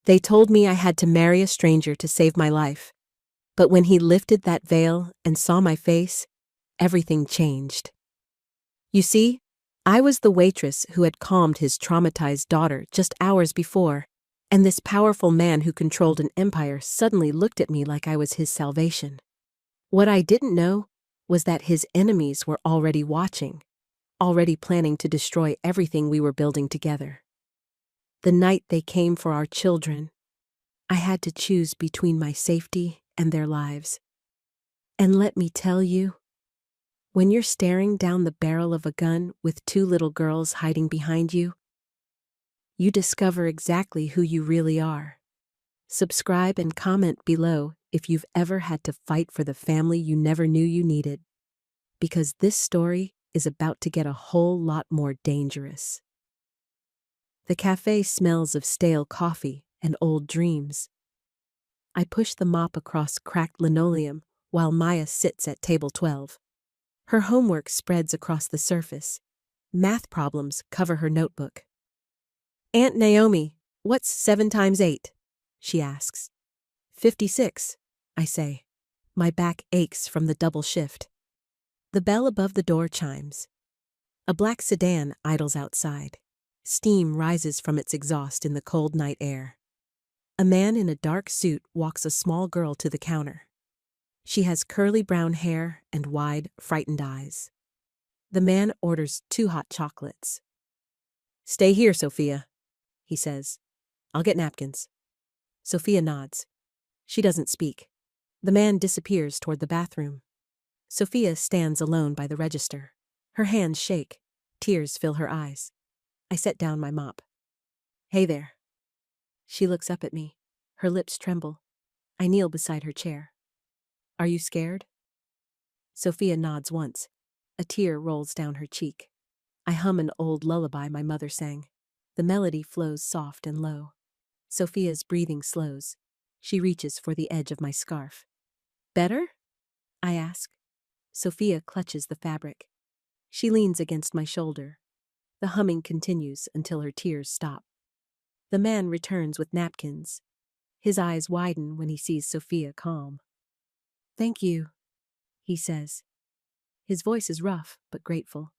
They told me I had to marry a stranger to save my life. But when he lifted that veil and saw my face, everything changed. You see, I was the waitress who had calmed his traumatized daughter just hours before, and this powerful man who controlled an empire suddenly looked at me like I was his salvation. What I didn't know was that his enemies were already watching, already planning to destroy everything we were building together. The night they came for our children, I had to choose between my safety and their lives. And let me tell you, when you're staring down the barrel of a gun with two little girls hiding behind you, you discover exactly who you really are. Subscribe and comment below if you've ever had to fight for the family you never knew you needed, because this story is about to get a whole lot more dangerous. The cafe smells of stale coffee and old dreams. I push the mop across cracked linoleum while Maya sits at table 12. Her homework spreads across the surface. Math problems cover her notebook. "Aunt Naomi, what's 7 times 8? She asks. 56, I say. My back aches from the double shift. The bell above the door chimes. A black sedan idles outside. Steam rises from its exhaust in the cold night air. A man in a dark suit walks a small girl to the counter. She has curly brown hair and wide, frightened eyes. The man orders 2 hot chocolates. "Stay here, Sophia," he says. "I'll get napkins." Sophia nods. She doesn't speak. The man disappears toward the bathroom. Sophia stands alone by the register. Her hands shake. Tears fill her eyes. I set down my mop. "Hey there." She looks up at me. Her lips tremble. I kneel beside her chair. "Are you scared?" Sophia nods once. A tear rolls down her cheek. I hum an old lullaby my mother sang. The melody flows soft and low. Sophia's breathing slows. She reaches for the edge of my scarf. "Better?" I ask. Sophia clutches the fabric. She leans against my shoulder. The humming continues until her tears stop. The man returns with napkins. His eyes widen when he sees Sophia calm. "Thank you," he says. His voice is rough but grateful.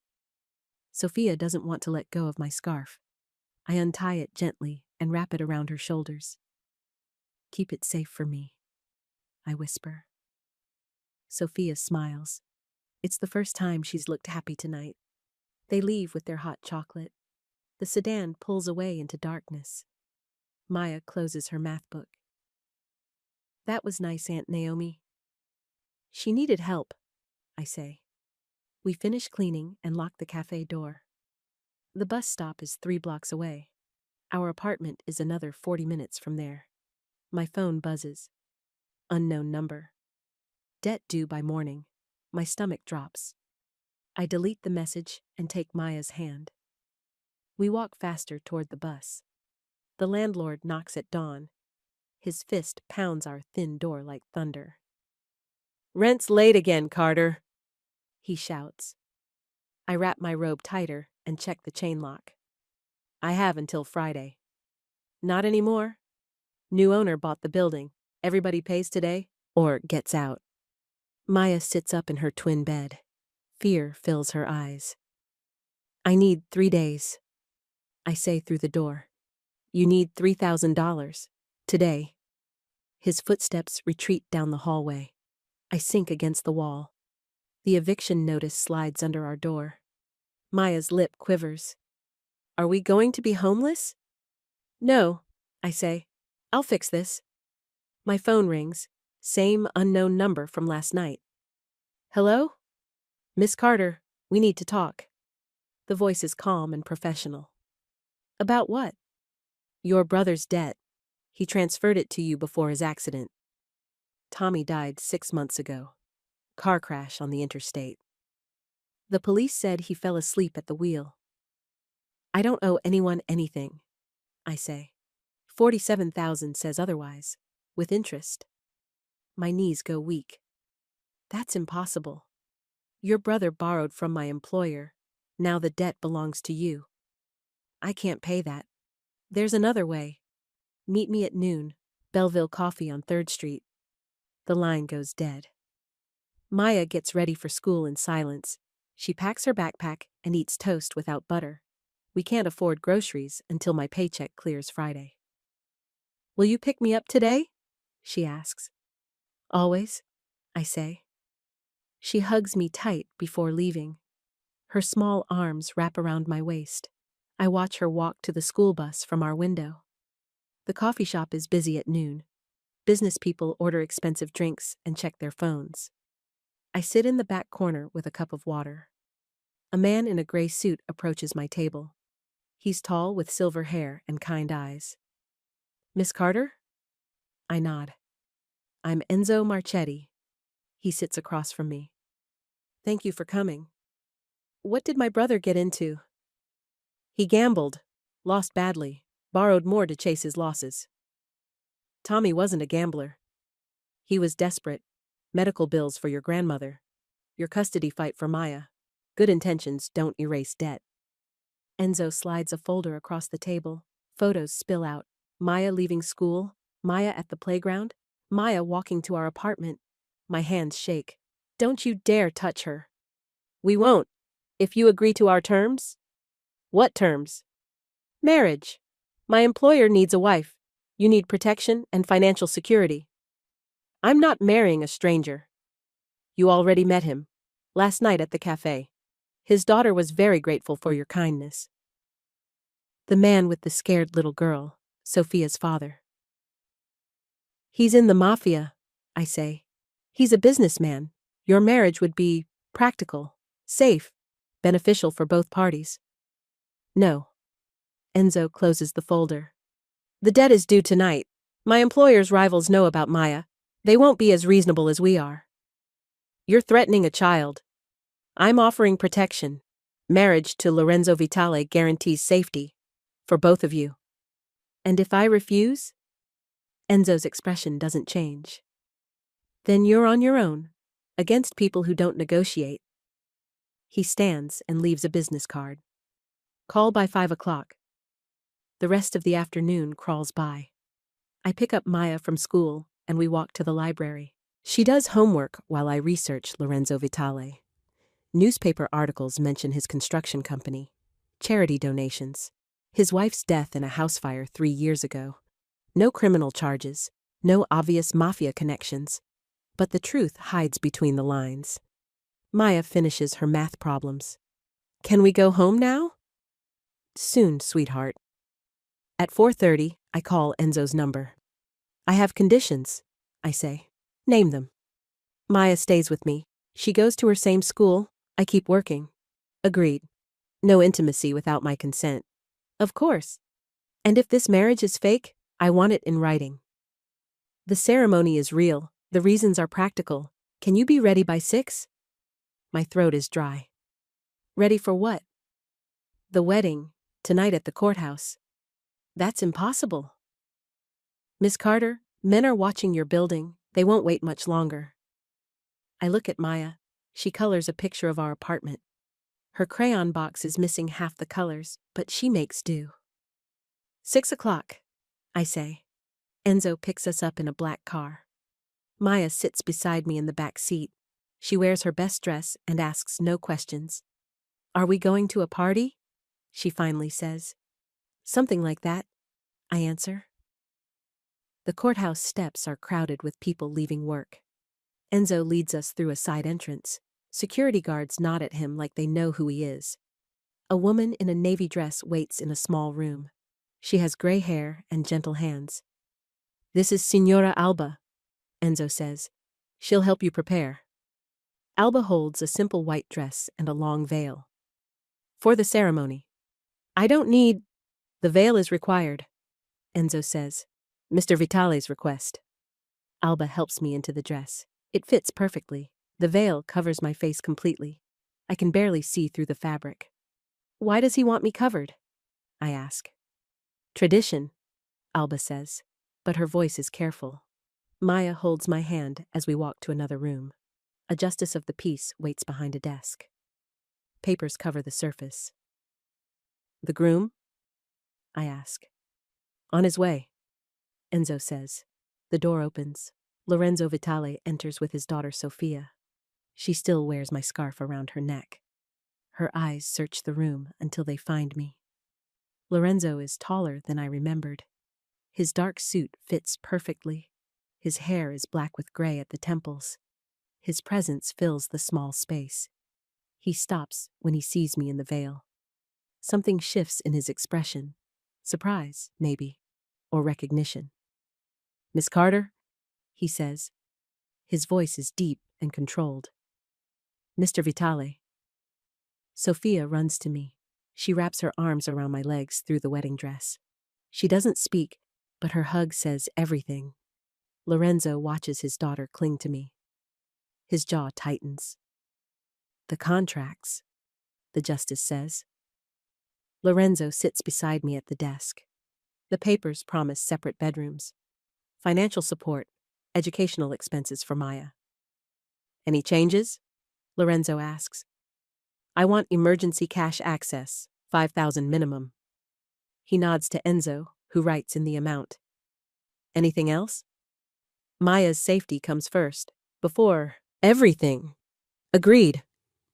Sophia doesn't want to let go of my scarf. I untie it gently and wrap it around her shoulders. "Keep it safe for me," I whisper. Sophia smiles. It's the first time she's looked happy tonight. They leave with their hot chocolate. The sedan pulls away into darkness. Maya closes her math book. "That was nice, Aunt Naomi." "She needed help," I say. We finish cleaning and lock the cafe door. The bus stop is 3 blocks away. Our apartment is another 40 minutes from there. My phone buzzes. Unknown number. Debt due by morning. My stomach drops. I delete the message and take Maya's hand. We walk faster toward the bus. The landlord knocks at dawn. His fist pounds our thin door like thunder. "Rent's late again, Carter," he shouts. I wrap my robe tighter and check the chain lock. "I have until Friday." "Not anymore. New owner bought the building. Everybody pays today or gets out." Maya sits up in her twin bed. Fear fills her eyes. "I need 3 days." I say through the door. "You need $3,000. Today." His footsteps retreat down the hallway. I sink against the wall. The eviction notice slides under our door. Maya's lip quivers. "Are we going to be homeless?" "No," I say. "I'll fix this." My phone rings. Same unknown number from last night. "Hello? Miss Carter, we need to talk." The voice is calm and professional. "About what?" "Your brother's debt. He transferred it to you before his accident. Tommy died 6 months ago. Car crash on the interstate. The police said he fell asleep at the wheel." "I don't owe anyone anything," I say. 47,000 says otherwise, with interest. My knees go weak. "That's impossible. Your brother borrowed from my employer. Now the debt belongs to you. I can't pay that. There's another way." Meet me at noon. Belleville Coffee on 3rd Street. The line goes dead. Maya gets ready for school in silence. She packs her backpack and eats toast without butter. We can't afford groceries until my paycheck clears Friday. Will you pick me up today? She asks. Always, I say. She hugs me tight before leaving. Her small arms wrap around my waist. I watch her walk to the school bus from our window. The coffee shop is busy at noon. Business people order expensive drinks and check their phones. I sit in the back corner with a cup of water. A man in a gray suit approaches my table. He's tall with silver hair and kind eyes. Miss Carter? I nod. I'm Enzo Marchetti. He sits across from me. Thank you for coming. What did my brother get into? He gambled, lost badly, borrowed more to chase his losses. Tommy wasn't a gambler. He was desperate. Medical bills for your grandmother. Your custody fight for Maya. Good intentions don't erase debt. Enzo slides a folder across the table. Photos spill out. Maya leaving school. Maya at the playground. Maya walking to our apartment. My hands shake. Don't you dare touch her. We won't. If you agree to our terms? What terms? Marriage. My employer needs a wife. You need protection and financial security. I'm not marrying a stranger. You already met him. Last night at the cafe. His daughter was very grateful for your kindness. The man with the scared little girl, Sophia's father. He's in the Mafia, I say. He's a businessman. Your marriage would be practical, safe, beneficial for both parties. No. Enzo closes the folder. The debt is due tonight. My employer's rivals know about Maya. They won't be as reasonable as we are. You're threatening a child. I'm offering protection. Marriage to Lorenzo Vitale guarantees safety. For both of you. And if I refuse? Enzo's expression doesn't change. Then you're on your own, against people who don't negotiate. He stands and leaves a business card. Call by 5 o'clock. The rest of the afternoon crawls by. I pick up Maya from school and we walk to the library. She does homework while I research Lorenzo Vitale. Newspaper articles mention his construction company, charity donations, his wife's death in a house fire 3 years ago. No criminal charges, no obvious mafia connections. But the truth hides between the lines. Maya finishes her math problems. Can we go home now? Soon, sweetheart. At 4:30, I call Enzo's number. I have conditions, I say. Name them. Maya stays with me. She goes to her same school. I keep working. Agreed. No intimacy without my consent. Of course. And if this marriage is fake, I want it in writing. The ceremony is real. The reasons are practical. Can you be ready by 6? My throat is dry. Ready for what? The wedding, tonight at the courthouse. That's impossible. Miss Carter, men are watching your building. They won't wait much longer. I look at Maya. She colors a picture of our apartment. Her crayon box is missing half the colors, but she makes do. 6 o'clock, I say. Enzo picks us up in a black car. Maya sits beside me in the back seat. She wears her best dress and asks no questions. Are we going to a party? She finally says. Something like that, I answer. The courthouse steps are crowded with people leaving work. Enzo leads us through a side entrance. Security guards nod at him like they know who he is. A woman in a navy dress waits in a small room. She has gray hair and gentle hands. This is Signora Alba, Enzo says. She'll help you prepare. Alba holds a simple white dress and a long veil. For the ceremony. I don't need... The veil is required, Enzo says. Mr. Vitale's request. Alba helps me into the dress. It fits perfectly. The veil covers my face completely. I can barely see through the fabric. Why does he want me covered? I ask. Tradition, Alba says, but her voice is careful. Maya holds my hand as we walk to another room. A justice of the peace waits behind a desk. Papers cover the surface. The groom? I ask. On his way. Enzo says. The door opens. Lorenzo Vitale enters with his daughter Sofia. She still wears my scarf around her neck. Her eyes search the room until they find me. Lorenzo is taller than I remembered. His dark suit fits perfectly. His hair is black with gray at the temples. His presence fills the small space. He stops when he sees me in the veil. Something shifts in his expression. Surprise, maybe, or recognition. "Miss Carter?" he says. His voice is deep and controlled. "Mr. Vitale." Sofia runs to me. She wraps her arms around my legs through the wedding dress. She doesn't speak, but her hug says everything. Lorenzo watches his daughter cling to me. His jaw tightens. "The contracts," the justice says. Lorenzo sits beside me at the desk. The papers promise separate bedrooms, financial support, educational expenses for Maya. "Any changes?" Lorenzo asks. "I want emergency cash access, 5,000 minimum." He nods to Enzo, who writes in the amount. "Anything else?" "Maya's safety comes first, before everything." "Agreed."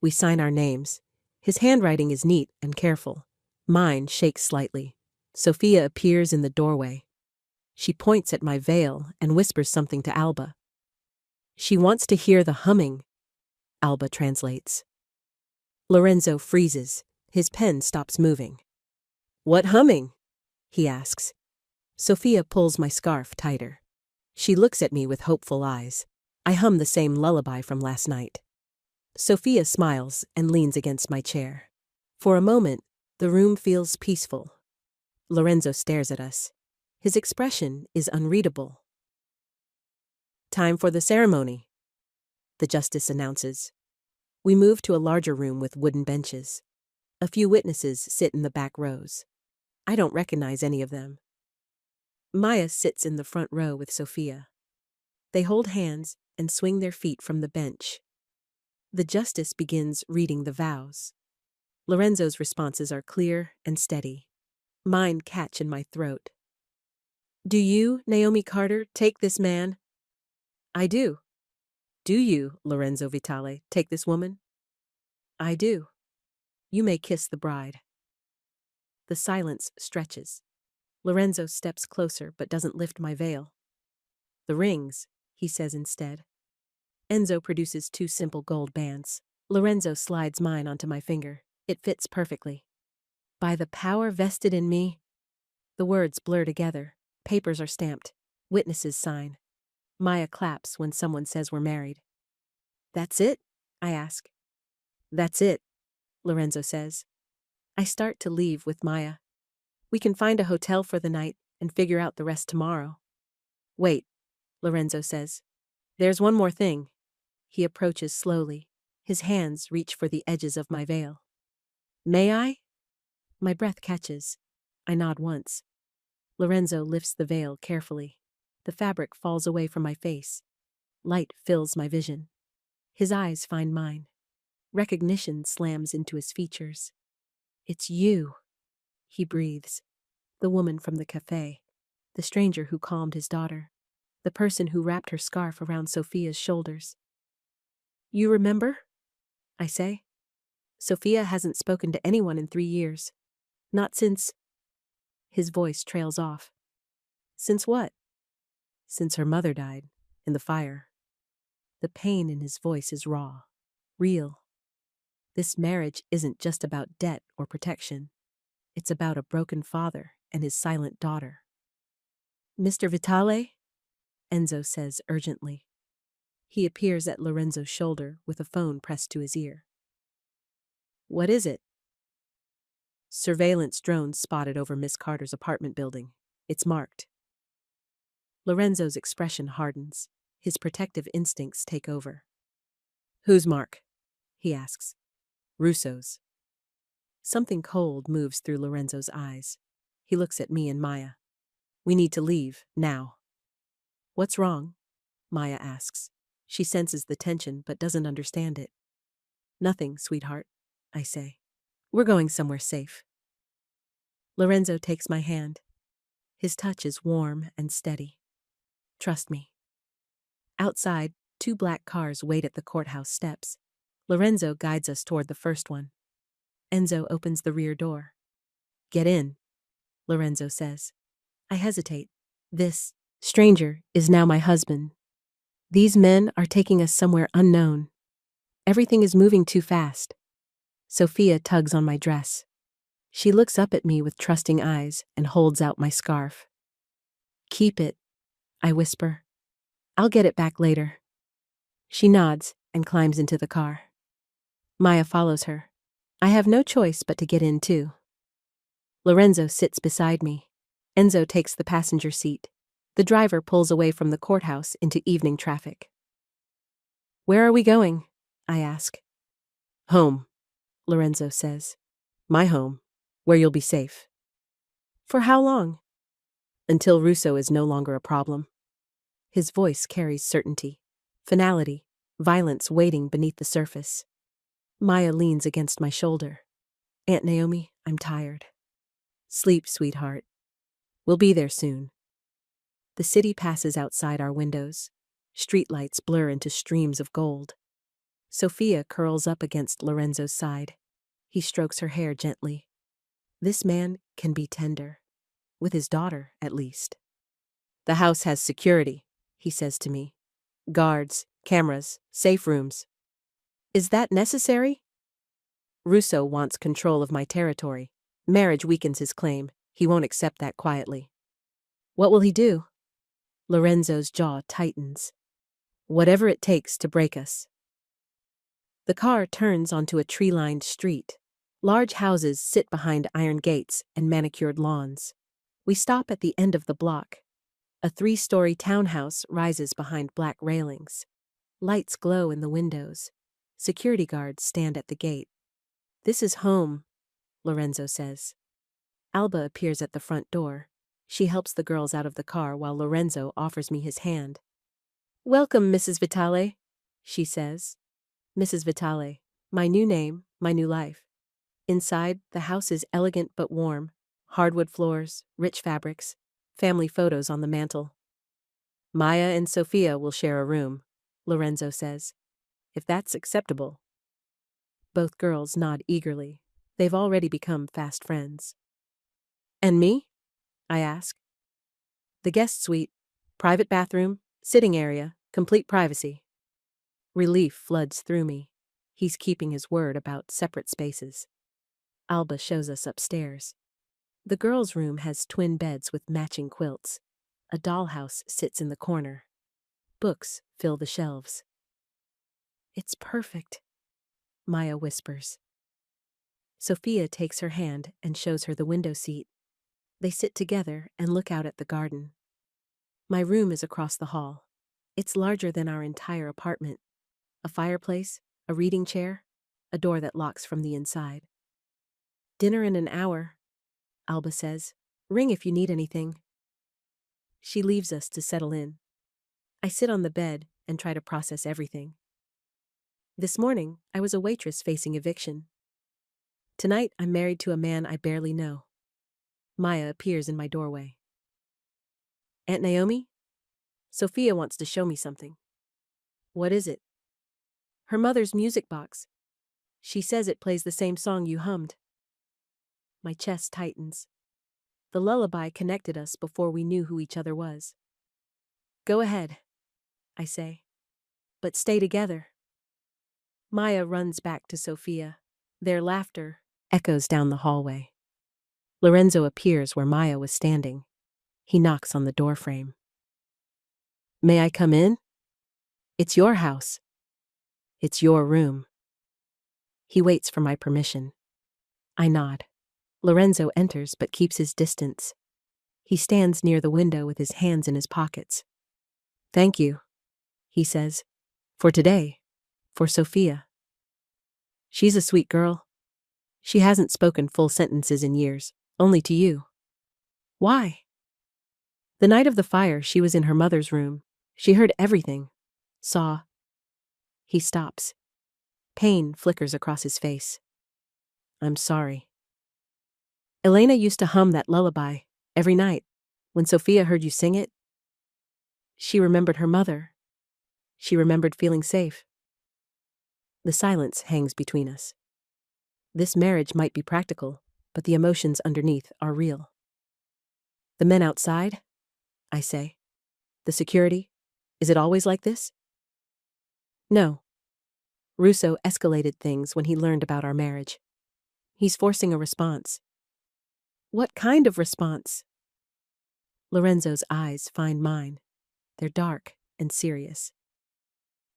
We sign our names. His handwriting is neat and careful. Mine shakes slightly. Sofia appears in the doorway. She points at my veil and whispers something to Alba. "She wants to hear the humming," Alba translates. Lorenzo freezes. His pen stops moving. "What humming?" he asks. Sofia pulls my scarf tighter. She looks at me with hopeful eyes. I hum the same lullaby from last night. Sofia smiles and leans against my chair. For a moment, the room feels peaceful. Lorenzo stares at us. His expression is unreadable. "Time for the ceremony," the justice announces. We move to a larger room with wooden benches. A few witnesses sit in the back rows. I don't recognize any of them. Maya sits in the front row with Sofia. They hold hands and swing their feet from the bench. The justice begins reading the vows. Lorenzo's responses are clear and steady. Mine catch in my throat. "Do you, Naomi Carter, take this man?" "I do." "Do you, Lorenzo Vitale, take this woman?" "I do." "You may kiss the bride." The silence stretches. Lorenzo steps closer but doesn't lift my veil. "The rings," he says instead. Enzo produces 2 simple gold bands. Lorenzo slides mine onto my finger. It fits perfectly. "By the power vested in me." The words blur together. Papers are stamped. Witnesses sign. Maya claps when someone says we're married. "That's it?" I ask. "That's it," Lorenzo says. I start to leave with Maya. "We can find a hotel for the night and figure out the rest tomorrow." "Wait," Lorenzo says. "There's one more thing." He approaches slowly. His hands reach for the edges of my veil. "May I?" My breath catches. I nod once. Lorenzo lifts the veil carefully. The fabric falls away from my face. Light fills my vision. His eyes find mine. Recognition slams into his features. "It's you," he breathes. The woman from the cafe. The stranger who calmed his daughter. The person who wrapped her scarf around Sofia's shoulders. "You remember?" I say. "Sofia hasn't spoken to anyone in 3 years. Not since—" His voice trails off. "Since what?" "Since her mother died, in the fire." The pain in his voice is raw, real. This marriage isn't just about debt or protection. It's about a broken father and his silent daughter. "Mr. Vitale?" Enzo says urgently. He appears at Lorenzo's shoulder with a phone pressed to his ear. "What is it?" "Surveillance drones spotted over Miss Carter's apartment building. It's marked." Lorenzo's expression hardens. His protective instincts take over. "Whose mark?" he asks. "Russo's." Something cold moves through Lorenzo's eyes. He looks at me and Maya. "We need to leave, now." "What's wrong?" Maya asks. She senses the tension but doesn't understand it. "Nothing, sweetheart," I say. "We're going somewhere safe." Lorenzo takes my hand. His touch is warm and steady. Trust me. Outside, 2 black cars wait at the courthouse steps. Lorenzo guides us toward the first one. Enzo opens the rear door. Get in, Lorenzo says. I hesitate. This stranger is now my husband. These men are taking us somewhere unknown. Everything is moving too fast. Sophia tugs on my dress. She looks up at me with trusting eyes and holds out my scarf. Keep it, I whisper. I'll get it back later. She nods and climbs into the car. Maya follows her. I have no choice but to get in too. Lorenzo sits beside me. Enzo takes the passenger seat. The driver pulls away from the courthouse into evening traffic. Where are we going? I ask. Home, Lorenzo says. My home, where you'll be safe. For how long? Until Russo is no longer a problem. His voice carries certainty, finality, violence waiting beneath the surface. Maya leans against my shoulder. Aunt Naomi, I'm tired. Sleep, sweetheart. We'll be there soon. The city passes outside our windows. Streetlights blur into streams of gold. Sophia curls up against Lorenzo's side. He strokes her hair gently. This man can be tender. With his daughter, at least. The house has security, he says to me. Guards, cameras, safe rooms. Is that necessary? Russo wants control of my territory. Marriage weakens his claim. He won't accept that quietly. What will he do? Lorenzo's jaw tightens. Whatever it takes to break us. The car turns onto a tree-lined street. Large houses sit behind iron gates and manicured lawns. We stop at the end of the block. A 3-story townhouse rises behind black railings. Lights glow in the windows. Security guards stand at the gate. This is home, Lorenzo says. Alba appears at the front door. She helps the girls out of the car while Lorenzo offers me his hand. Welcome, Mrs. Vitale, she says. Mrs. Vitale, my new name, my new life. Inside, the house is elegant but warm. Hardwood floors, rich fabrics, family photos on the mantel. Maya and Sophia will share a room, Lorenzo says. If that's acceptable. Both girls nod eagerly. They've already become fast friends. And me? I ask. The guest suite, private bathroom, sitting area, complete privacy. Relief floods through me. He's keeping his word about separate spaces. Alba shows us upstairs. The girls' room has twin beds with matching quilts. A dollhouse sits in the corner. Books fill the shelves. It's perfect, Maya whispers. Sophia takes her hand and shows her the window seat. They sit together and look out at the garden. My room is across the hall. It's larger than our entire apartment. A fireplace, a reading chair, a door that locks from the inside. Dinner in an hour, Alba says. Ring if you need anything. She leaves us to settle in. I sit on the bed and try to process everything. This morning, I was a waitress facing eviction. Tonight, I'm married to a man I barely know. Maya appears in my doorway. Aunt Naomi? Sophia wants to show me something. What is it? Her mother's music box. She says it plays the same song you hummed. My chest tightens. The lullaby connected us before we knew who each other was. Go ahead, I say. But stay together. Maya runs back to Sophia. Their laughter echoes down the hallway. Lorenzo appears where Maya was standing. He knocks on the doorframe. May I come in? It's your house. It's your room. He waits for my permission. I nod. Lorenzo enters but keeps his distance. He stands near the window with his hands in his pockets. Thank you, he says. For today. For Sophia. She's a sweet girl. She hasn't spoken full sentences in years, only to you. Why? The night of the fire, she was in her mother's room. She heard everything. Saw. He stops. Pain flickers across his face. I'm sorry. Elena used to hum that lullaby every night. When Sophia heard you sing it, she remembered her mother. She remembered feeling safe. The silence hangs between us. This marriage might be practical, but the emotions underneath are real. The men outside? I say. The security? Is it always like this? No. Russo escalated things when he learned about our marriage. He's forcing a response. What kind of response? Lorenzo's eyes find mine. They're dark and serious.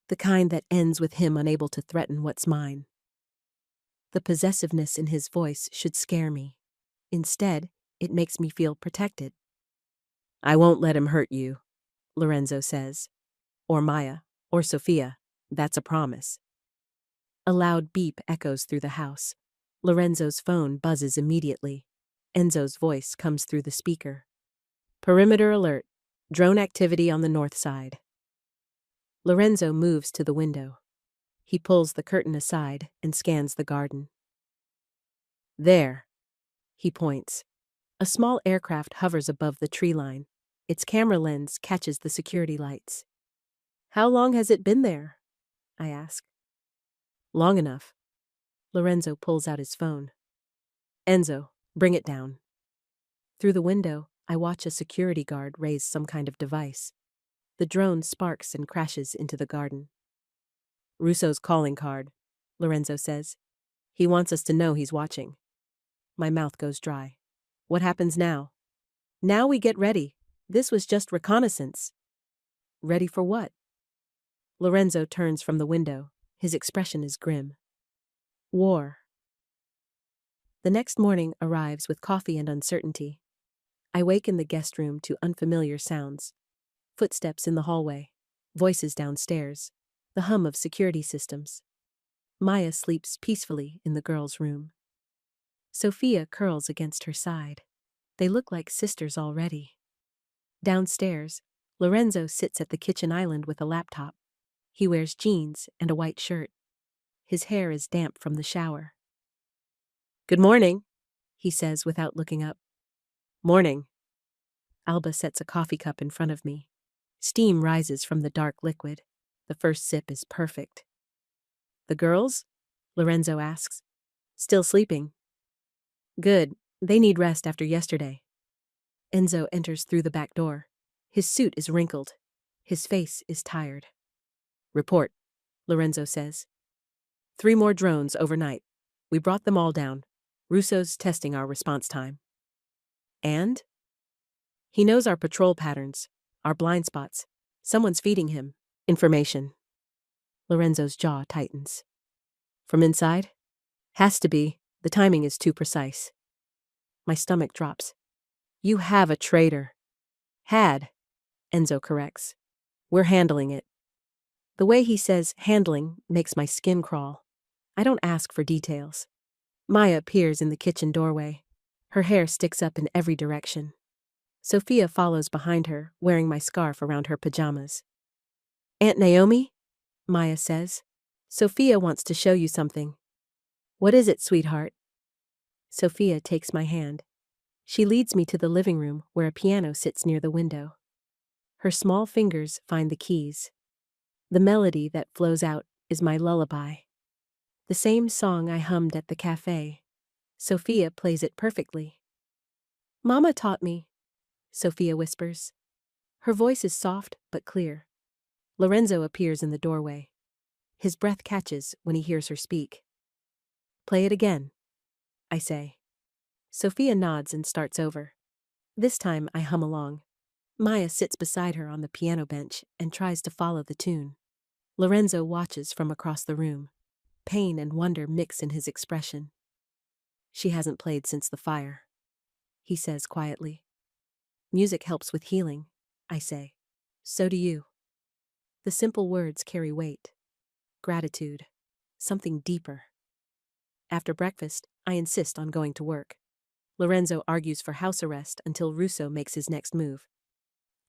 The kind that ends with him unable to threaten what's mine. The possessiveness in his voice should scare me. Instead, it makes me feel protected. I won't let him hurt you, Lorenzo says. Or Maya, or Sophia. That's a promise. A loud beep echoes through the house. Lorenzo's phone buzzes immediately. Enzo's voice comes through the speaker. Perimeter alert. Drone activity on the north side. Lorenzo moves to the window. He pulls the curtain aside and scans the garden. There, he points. A small aircraft hovers above the tree line. Its camera lens catches the security lights. How long has it been there? I ask. Long enough. Lorenzo pulls out his phone. Enzo, bring it down. Through the window, I watch a security guard raise some kind of device. The drone sparks and crashes into the garden. Russo's calling card, Lorenzo says. He wants us to know he's watching. My mouth goes dry. What happens now? Now we get ready. This was just reconnaissance. Ready for what? Lorenzo turns from the window. His expression is grim. War. The next morning arrives with coffee and uncertainty. I wake in the guest room to unfamiliar sounds. Footsteps in the hallway. Voices downstairs. The hum of security systems. Maya sleeps peacefully in the girls' room. Sophia curls against her side. They look like sisters already. Downstairs, Lorenzo sits at the kitchen island with a laptop. He wears jeans and a white shirt. His hair is damp from the shower. Good morning, he says without looking up. Morning. Alba sets a coffee cup in front of me. Steam rises from the dark liquid. The first sip is perfect. The girls? Lorenzo asks. Still sleeping. Good. They need rest after yesterday. Enzo enters through the back door. His suit is wrinkled. His face is tired. Report, Lorenzo says. 3 more drones overnight. We brought them all down. Russo's testing our response time. And? He knows our patrol patterns, our blind spots. Someone's feeding him information. Lorenzo's jaw tightens. From inside? Has to be. The timing is too precise. My stomach drops. You have a traitor. Had, Enzo corrects. We're handling it. The way he says handling makes my skin crawl. I don't ask for details. Maya appears in the kitchen doorway. Her hair sticks up in every direction. Sophia follows behind her, wearing my scarf around her pajamas. Aunt Naomi? Maya says. Sophia wants to show you something. What is it, sweetheart? Sophia takes my hand. She leads me to the living room where a piano sits near the window. Her small fingers find the keys. The melody that flows out is my lullaby. The same song I hummed at the cafe. Sophia plays it perfectly. Mama taught me, Sophia whispers. Her voice is soft but clear. Lorenzo appears in the doorway. His breath catches when he hears her speak. Play it again, I say. Sophia nods and starts over. This time I hum along. Maya sits beside her on the piano bench and tries to follow the tune. Lorenzo watches from across the room. Pain and wonder mix in his expression. She hasn't played since the fire, he says quietly. Music helps with healing, I say. So do you. The simple words carry weight. Gratitude. Something deeper. After breakfast, I insist on going to work. Lorenzo argues for house arrest until Russo makes his next move.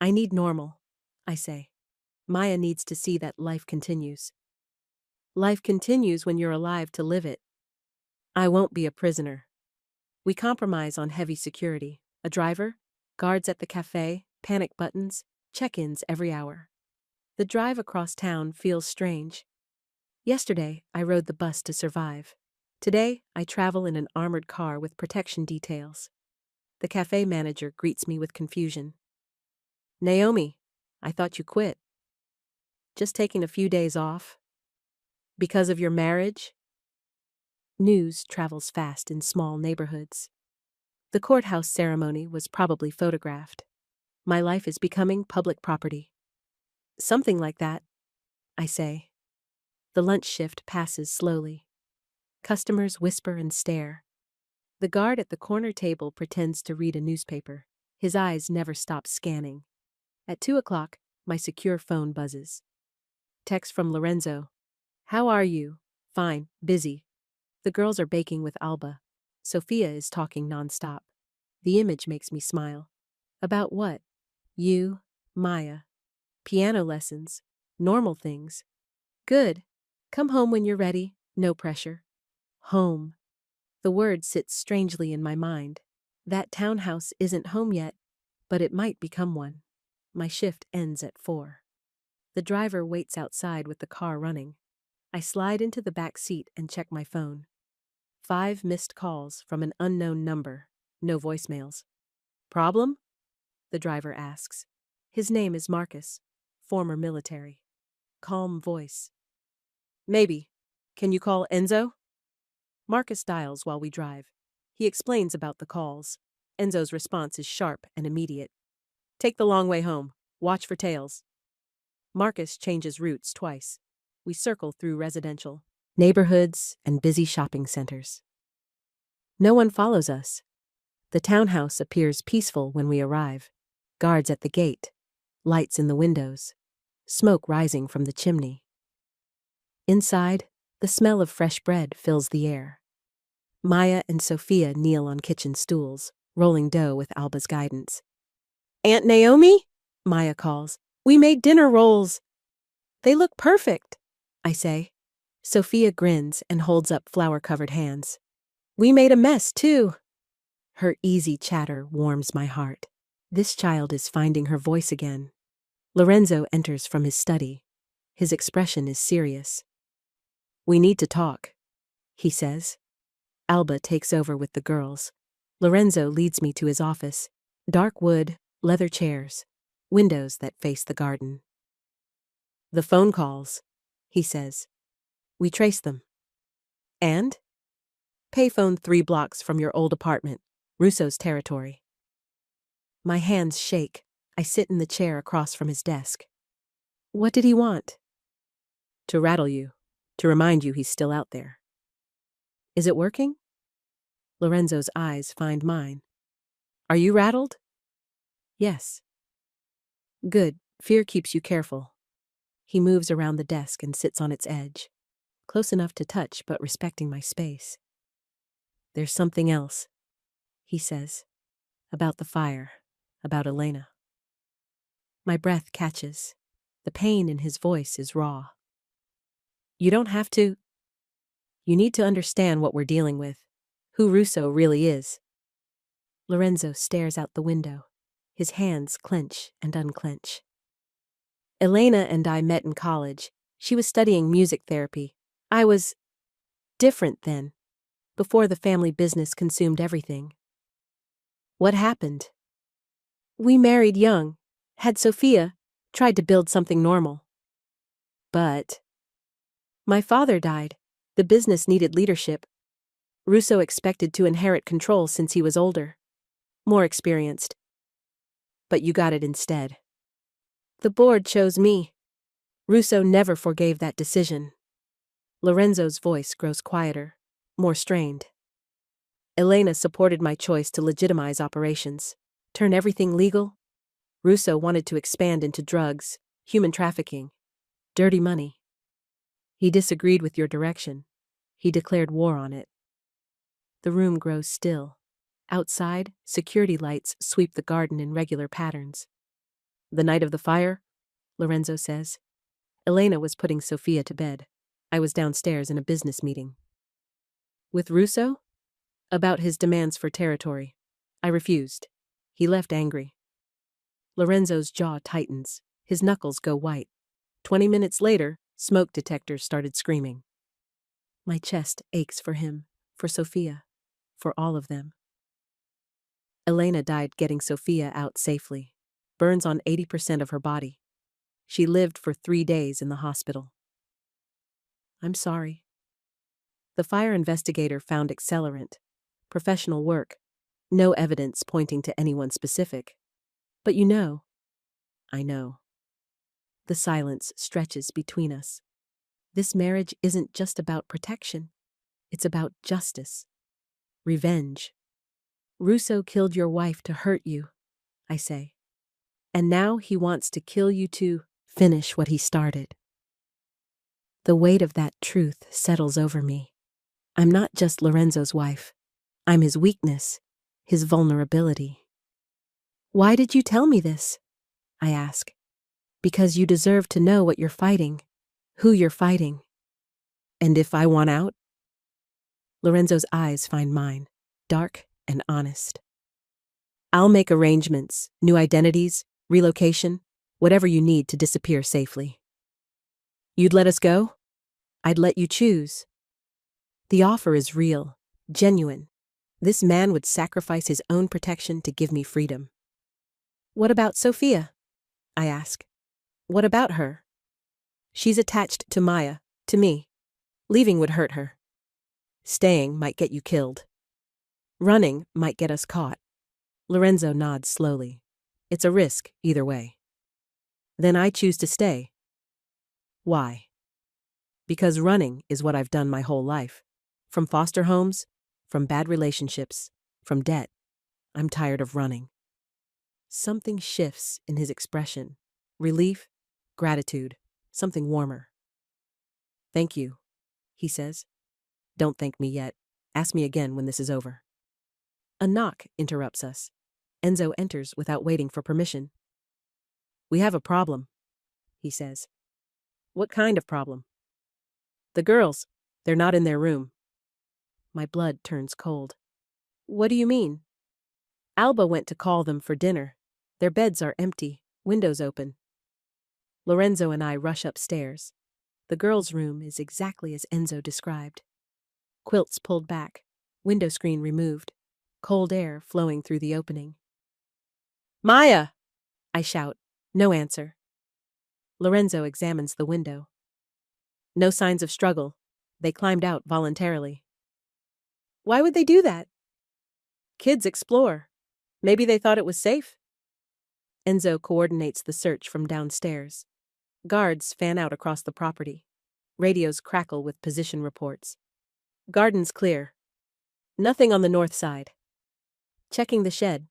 I need normal, I say. Maya needs to see that life continues. Life continues when you're alive to live it. I won't be a prisoner. We compromise on heavy security. A driver, Guards at the cafe, panic buttons, check-ins every hour. The drive across town feels strange. Yesterday, I rode the bus to survive. Today, I travel in an armored car with protection details. The cafe manager greets me with confusion. Naomi, I thought you quit. Just taking a few days off? Because of your marriage? News travels fast in small neighborhoods. The courthouse ceremony was probably photographed. My life is becoming public property. Something like that, I say. The lunch shift passes slowly. Customers whisper and stare. The guard at the corner table pretends to read a newspaper. His eyes never stop scanning. At 2 o'clock, my secure phone buzzes. Text from Lorenzo. How are you? Fine, busy. The girls are baking with Alba. Sophia is talking nonstop. The image makes me smile. About what? You, Maya. Piano lessons. Normal things. Good. Come home when you're ready. No pressure. Home. The word sits strangely in my mind. That townhouse isn't home yet, but it might become one. My shift ends at 4. The driver waits outside with the car running. I slide into the back seat and check my phone. 5 missed calls from an unknown number. No voicemails. Problem? The driver asks. His name is Marcus, former military. Calm voice. Maybe. Can you call Enzo? Marcus dials while we drive. He explains about the calls. Enzo's response is sharp and immediate. Take the long way home. Watch for tails. Marcus changes routes twice. We circle through residential, neighborhoods, and busy shopping centers. No one follows us. The townhouse appears peaceful when we arrive. Guards at the gate, lights in the windows, smoke rising from the chimney. Inside, the smell of fresh bread fills the air. Maya and Sophia kneel on kitchen stools, rolling dough with Alba's guidance. Aunt Naomi? Maya calls. We made dinner rolls. They look perfect, I say. Sophia grins and holds up flour-covered hands. We made a mess, too. Her easy chatter warms my heart. This child is finding her voice again. Lorenzo enters from his study. His expression is serious. We need to talk, he says. Alba takes over with the girls. Lorenzo leads me to his office. Dark wood, leather chairs, windows that face the garden. The phone calls, he says. We trace them. And? Payphone 3 blocks from your old apartment, Russo's territory. My hands shake. I sit in the chair across from his desk. What did he want? To rattle you, to remind you he's still out there. Is it working? Lorenzo's eyes find mine. Are you rattled? Yes. Good. Fear keeps you careful. He moves around the desk and sits on its edge, close enough to touch but respecting my space. There's something else, he says, about the fire, about Elena. My breath catches. The pain in his voice is raw. You don't have to. You need to understand what we're dealing with, who Russo really is. Lorenzo stares out the window. His hands clench and unclench. Elena and I met in college. She was studying music therapy. I was different then, before the family business consumed everything. What happened? We married young, had Sophia, tried to build something normal. But my father died. The business needed leadership. Russo expected to inherit control since he was older, more experienced. But you got it instead. The board chose me. Russo never forgave that decision. Lorenzo's voice grows quieter, more strained. Elena supported my choice to legitimize operations, turn everything legal. Russo wanted to expand into drugs, human trafficking, dirty money. He disagreed with your direction. He declared war on it. The room grows still. Outside, security lights sweep the garden in regular patterns. The night of the fire, Lorenzo says. Elena was putting Sophia to bed. I was downstairs in a business meeting. With Russo? About his demands for territory. I refused. He left angry. Lorenzo's jaw tightens. His knuckles go white. 20 minutes later, smoke detectors started screaming. My chest aches for him, for Sofia, for all of them. Elena died getting Sofia out safely. Burns on 80% of her body. She lived for 3 days in the hospital. I'm sorry. The fire investigator found accelerant. Professional work. No evidence pointing to anyone specific. But you know. I know. The silence stretches between us. This marriage isn't just about protection. It's about justice. Revenge. Russo killed your wife to hurt you, I say. And now he wants to kill you to finish what he started. The weight of that truth settles over me. I'm not just Lorenzo's wife. I'm his weakness, his vulnerability. Why did you tell me this? I ask. Because you deserve to know what you're fighting, who you're fighting. And if I want out? Lorenzo's eyes find mine, dark and honest. I'll make arrangements, new identities, relocation, whatever you need to disappear safely. You'd let us go? I'd let you choose. The offer is real, genuine. This man would sacrifice his own protection to give me freedom. What about Sofia? I ask. What about her? She's attached to Maya, to me. Leaving would hurt her. Staying might get you killed. Running might get us caught. Lorenzo nods slowly. It's a risk, either way. Then I choose to stay. Why? Because running is what I've done my whole life. From foster homes, from bad relationships, from debt. I'm tired of running. Something shifts in his expression. Relief, gratitude, something warmer. Thank you, he says. Don't thank me yet. Ask me again when this is over. A knock interrupts us. Enzo enters without waiting for permission. We have a problem, he says. What kind of problem? The girls. They're not in their room. My blood turns cold. What do you mean? Alba went to call them for dinner. Their beds are empty, windows open. Lorenzo and I rush upstairs. The girls' room is exactly as Enzo described. Quilts pulled back, window screen removed, cold air flowing through the opening. Maya! I shout. No answer. Lorenzo examines the window. No signs of struggle. They climbed out voluntarily. Why would they do that? Kids explore. Maybe they thought it was safe. Enzo coordinates the search from downstairs. Guards fan out across the property. Radios crackle with position reports. Garden's clear. Nothing on the north side. Checking the shed,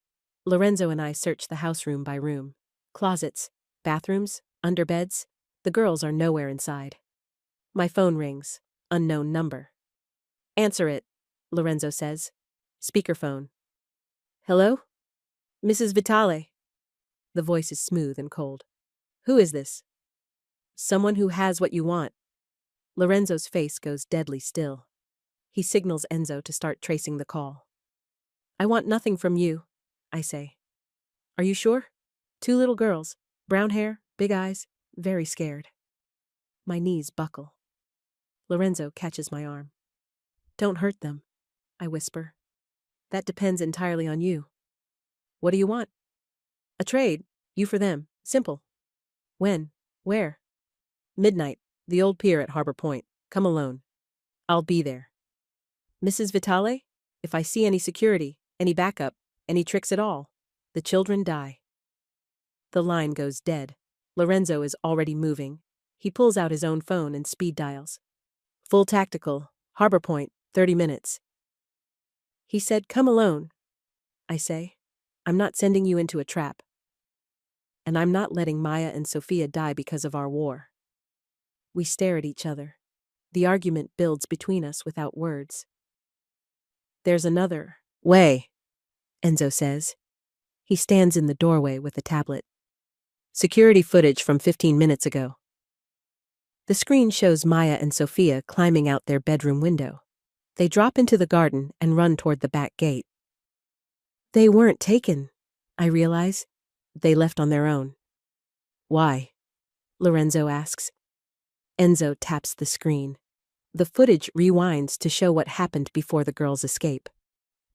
Lorenzo and I search the house room by room. Closets, bathrooms, underbeds. The girls are nowhere inside. My phone rings. Unknown number. Answer it, Lorenzo says. Speakerphone. Hello? Mrs. Vitale. The voice is smooth and cold. Who is this? Someone who has what you want. Lorenzo's face goes deadly still. He signals Enzo to start tracing the call. I want nothing from you, I say. Are you sure? 2 little girls, brown hair, big eyes, very scared. My knees buckle. Lorenzo catches my arm. Don't hurt them, I whisper. That depends entirely on you. What do you want? A trade, you for them, simple. When? Where? Midnight, the old pier at Harbor Point. Come alone. I'll be there. Mrs. Vitale, if I see any security, any backup, any tricks at all, the children die. The line goes dead. Lorenzo is already moving. He pulls out his own phone and speed dials. Full tactical, Harbor Point, 30 minutes. He said, come alone. I say, I'm not sending you into a trap. And I'm not letting Maya and Sofia die because of our war. We stare at each other. The argument builds between us without words. There's another way, Enzo says. He stands in the doorway with a tablet. Security footage from 15 minutes ago. The screen shows Maya and Sofia climbing out their bedroom window. They drop into the garden and run toward the back gate. They weren't taken, I realize they left on their own. Why? Lorenzo asks. Enzo taps the screen. The footage rewinds to show what happened before the girls' escape.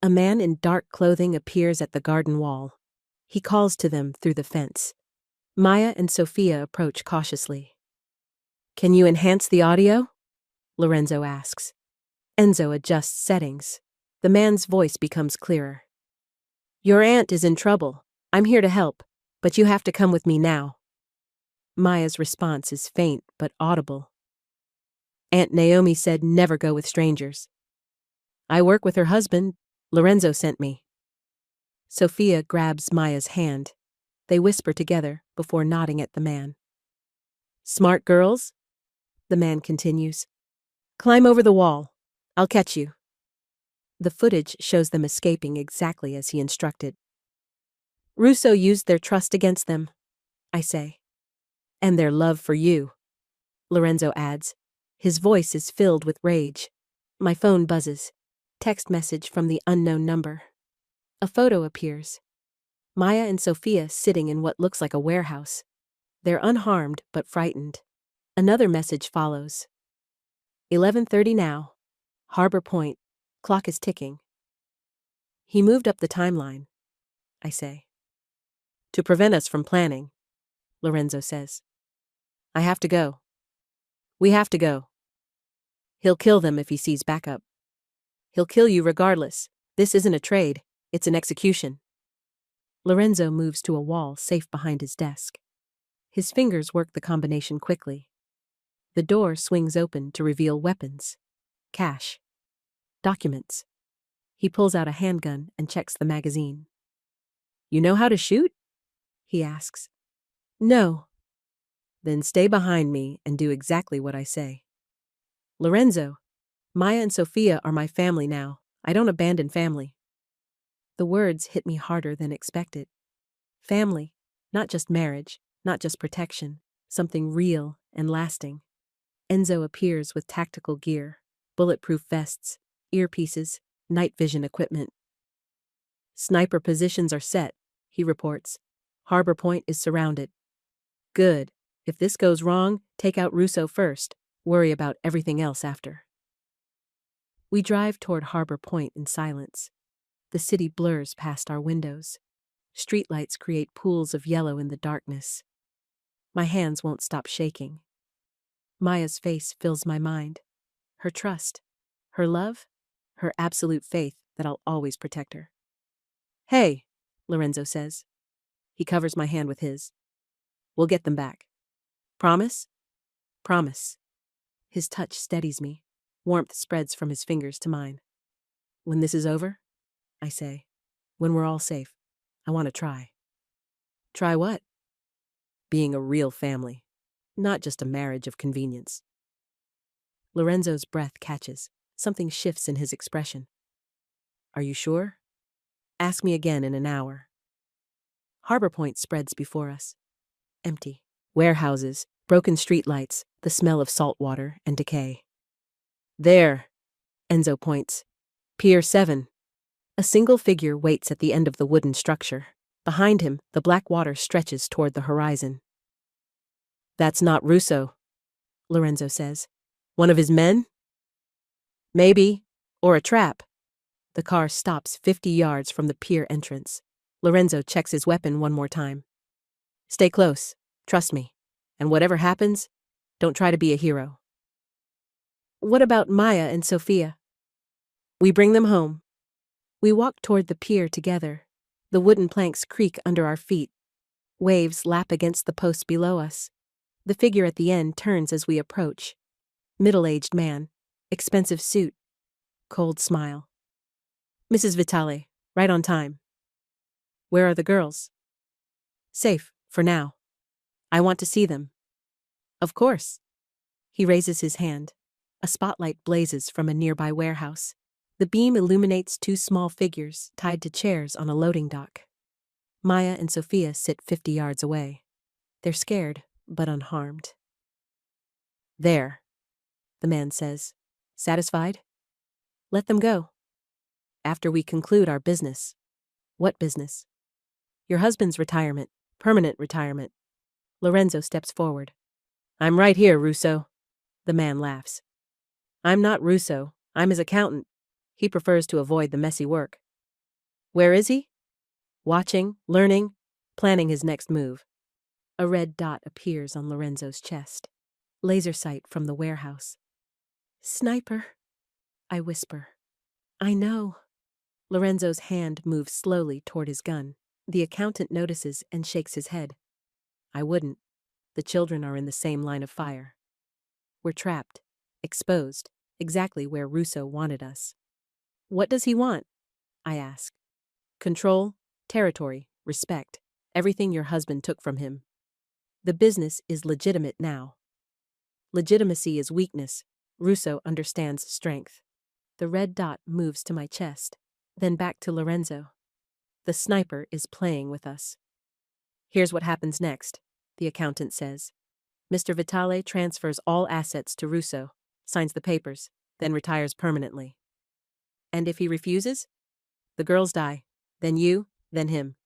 A man in dark clothing appears at the garden wall. He calls to them through the fence. Maya and Sophia approach cautiously. Can you enhance the audio? Lorenzo asks. Enzo adjusts settings. The man's voice becomes clearer. Your aunt is in trouble. I'm here to help, but you have to come with me now. Maya's response is faint but audible. Aunt Naomi said never go with strangers. I work with her husband. Lorenzo sent me. Sophia grabs Maya's hand. They whisper together before nodding at the man. Smart girls? The man continues. Climb over the wall. I'll catch you. The footage shows them escaping exactly as he instructed. Russo used their trust against them, I say. And their love for you, Lorenzo adds. His voice is filled with rage. My phone buzzes. Text message from the unknown number. A photo appears. Maya and Sophia sitting in what looks like a warehouse. They're unharmed but frightened. Another message follows. 11:30 now. Harbor Point. Clock is ticking. He moved up the timeline, I say. To prevent us from planning, Lorenzo says. I have to go. We have to go. He'll kill them if he sees backup. He'll kill you regardless. This isn't a trade, it's an execution. Lorenzo moves to a wall safe behind his desk. His fingers work the combination quickly. The door swings open to reveal weapons, cash, documents. He pulls out a handgun and checks the magazine. You know how to shoot? He asks. No. Then stay behind me and do exactly what I say. Lorenzo, Maya and Sophia are my family now. I don't abandon family. The words hit me harder than expected. Family, not just marriage, not just protection, something real and lasting. Enzo appears with tactical gear, bulletproof vests, earpieces, night vision equipment. Sniper positions are set, he reports. Harbor Point is surrounded. Good. If this goes wrong, take out Russo first. Worry about everything else after. We drive toward Harbor Point in silence. The city blurs past our windows. Streetlights create pools of yellow in the darkness. My hands won't stop shaking. Maya's face fills my mind. Her trust, her love, her absolute faith that I'll always protect her. Hey, Lorenzo says. He covers my hand with his. We'll get them back. Promise? Promise. His touch steadies me. Warmth spreads from his fingers to mine. When this is over, I say, when we're all safe, I want to try. Try what? Being a real family, not just a marriage of convenience. Lorenzo's breath catches. Something shifts in his expression. Are you sure? Ask me again in an hour. Harbor Point spreads before us. Empty. Warehouses, broken streetlights, the smell of salt water and decay. There, Enzo points. Pier 7. A single figure waits at the end of the wooden structure. Behind him, the black water stretches toward the horizon. That's not Russo, Lorenzo says. One of his men? Maybe. Or a trap. The car stops 50 yards from the pier entrance. Lorenzo checks his weapon one more time. Stay close. Trust me. And whatever happens, don't try to be a hero. What about Maya and Sophia? We bring them home. We walk toward the pier together. The wooden planks creak under our feet. Waves lap against the posts below us. The figure at the end turns as we approach. Middle-aged man. Expensive suit. Cold smile. Mrs. Vitale, right on time. Where are the girls? Safe, for now. I want to see them. Of course. He raises his hand. A spotlight blazes from a nearby warehouse. The beam illuminates two small figures tied to chairs on a loading dock. Maya and Sophia sit 50 yards away. They're scared, but unharmed. There, the man says. Satisfied? Let them go. After we conclude our business. What business? Your husband's retirement. Permanent retirement. Lorenzo steps forward. I'm right here, Russo. The man laughs. I'm not Russo. I'm his accountant. He prefers to avoid the messy work. Where is he? Watching, learning, planning his next move. A red dot appears on Lorenzo's chest. Laser sight from the warehouse. Sniper, I whisper. I know. Lorenzo's hand moves slowly toward his gun. The accountant notices and shakes his head. I wouldn't. The children are in the same line of fire. We're trapped, exposed, exactly where Russo wanted us. What does he want? I ask. Control, territory, respect, everything your husband took from him. The business is legitimate now. Legitimacy is weakness. Russo understands strength. The red dot moves to my chest, then back to Lorenzo. The sniper is playing with us. Here's what happens next, the accountant says. Mr. Vitale transfers all assets to Russo, signs the papers, then retires permanently. And if he refuses? The girls die, then you, then him.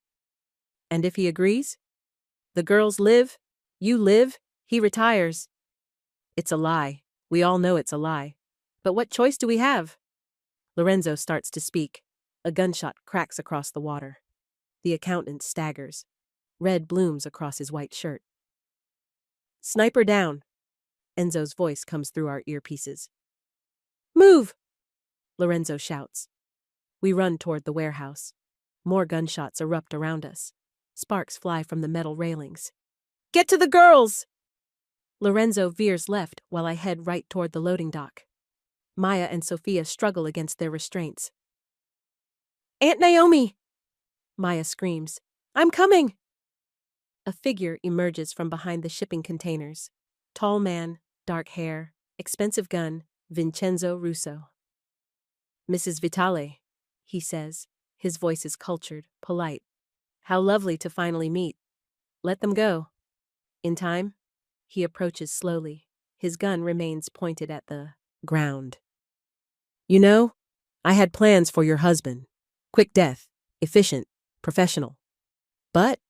And if he agrees? The girls live, you live, he retires. It's a lie. We all know it's a lie. But what choice do we have? Lorenzo starts to speak. A gunshot cracks across the water. The accountant staggers. Red blooms across his white shirt. Sniper down. Enzo's voice comes through our earpieces. Move! Lorenzo shouts. We run toward the warehouse. More gunshots erupt around us. Sparks fly from the metal railings. Get to the girls! Lorenzo veers left while I head right toward the loading dock. Maya and Sophia struggle against their restraints. Aunt Naomi! Maya screams. I'm coming! A figure emerges from behind the shipping containers. Tall man, dark hair, expensive gun, Vincenzo Russo. Mrs. Vitale, he says. His voice is cultured, polite. How lovely to finally meet. Let them go. In time, he approaches slowly. His gun remains pointed at the ground. You know, I had plans for your husband. Quick death, efficient, professional. But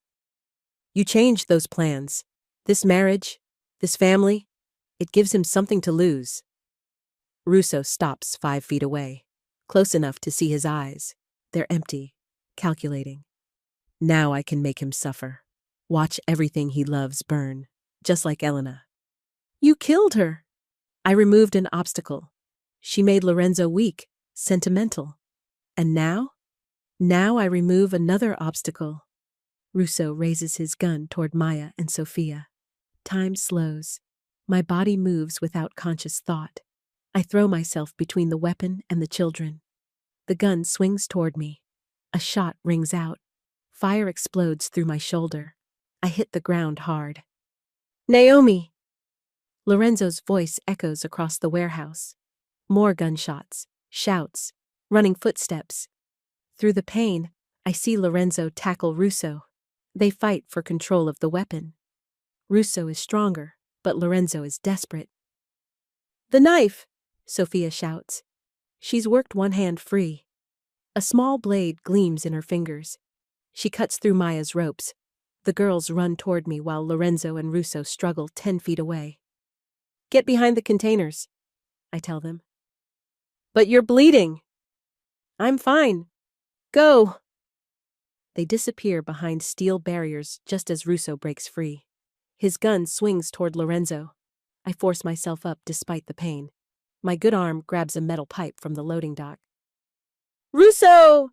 you changed those plans. This marriage, this family, it gives him something to lose. Russo stops 5 feet away, close enough to see his eyes. They're empty, calculating. Now I can make him suffer. Watch everything he loves burn, just like Elena. You killed her. I removed an obstacle. She made Lorenzo weak, sentimental. And now? Now I remove another obstacle. Russo raises his gun toward Maya and Sophia. Time slows. My body moves without conscious thought. I throw myself between the weapon and the children. The gun swings toward me. A shot rings out. Fire explodes through my shoulder. I hit the ground hard. Naomi! Lorenzo's voice echoes across the warehouse. More gunshots, shouts, running footsteps. Through the pain, I see Lorenzo tackle Russo. They fight for control of the weapon. Russo is stronger, but Lorenzo is desperate. The knife! Sophia shouts. She's worked one hand free. A small blade gleams in her fingers. She cuts through Maya's ropes. The girls run toward me while Lorenzo and Russo struggle 10 feet away. Get behind the containers, I tell them. But you're bleeding. I'm fine. Go. They disappear behind steel barriers just as Russo breaks free. His gun swings toward Lorenzo. I force myself up despite the pain. My good arm grabs a metal pipe from the loading dock. Russo!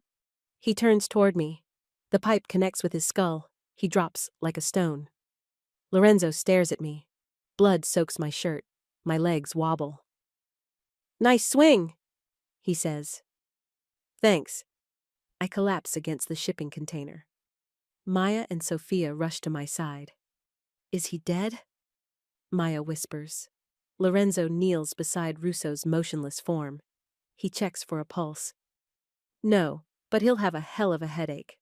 He turns toward me. The pipe connects with his skull. He drops like a stone. Lorenzo stares at me. Blood soaks my shirt. My legs wobble. Nice swing, he says. Thanks. I collapse against the shipping container. Maya and Sophia rush to my side. Is he dead? Maya whispers. Lorenzo kneels beside Russo's motionless form. He checks for a pulse. No, but he'll have a hell of a headache.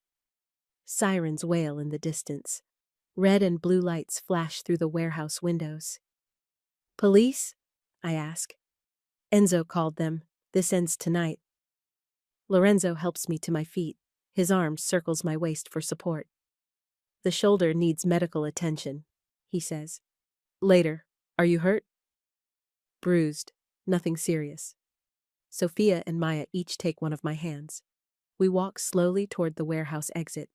Sirens wail in the distance. Red and blue lights flash through the warehouse windows. Police? I ask. Enzo called them. This ends tonight. Lorenzo helps me to my feet. His arm circles my waist for support. The shoulder needs medical attention, he says. Later. Are you hurt? Bruised. Nothing serious. Sophia and Maya each take one of my hands. We walk slowly toward the warehouse exit.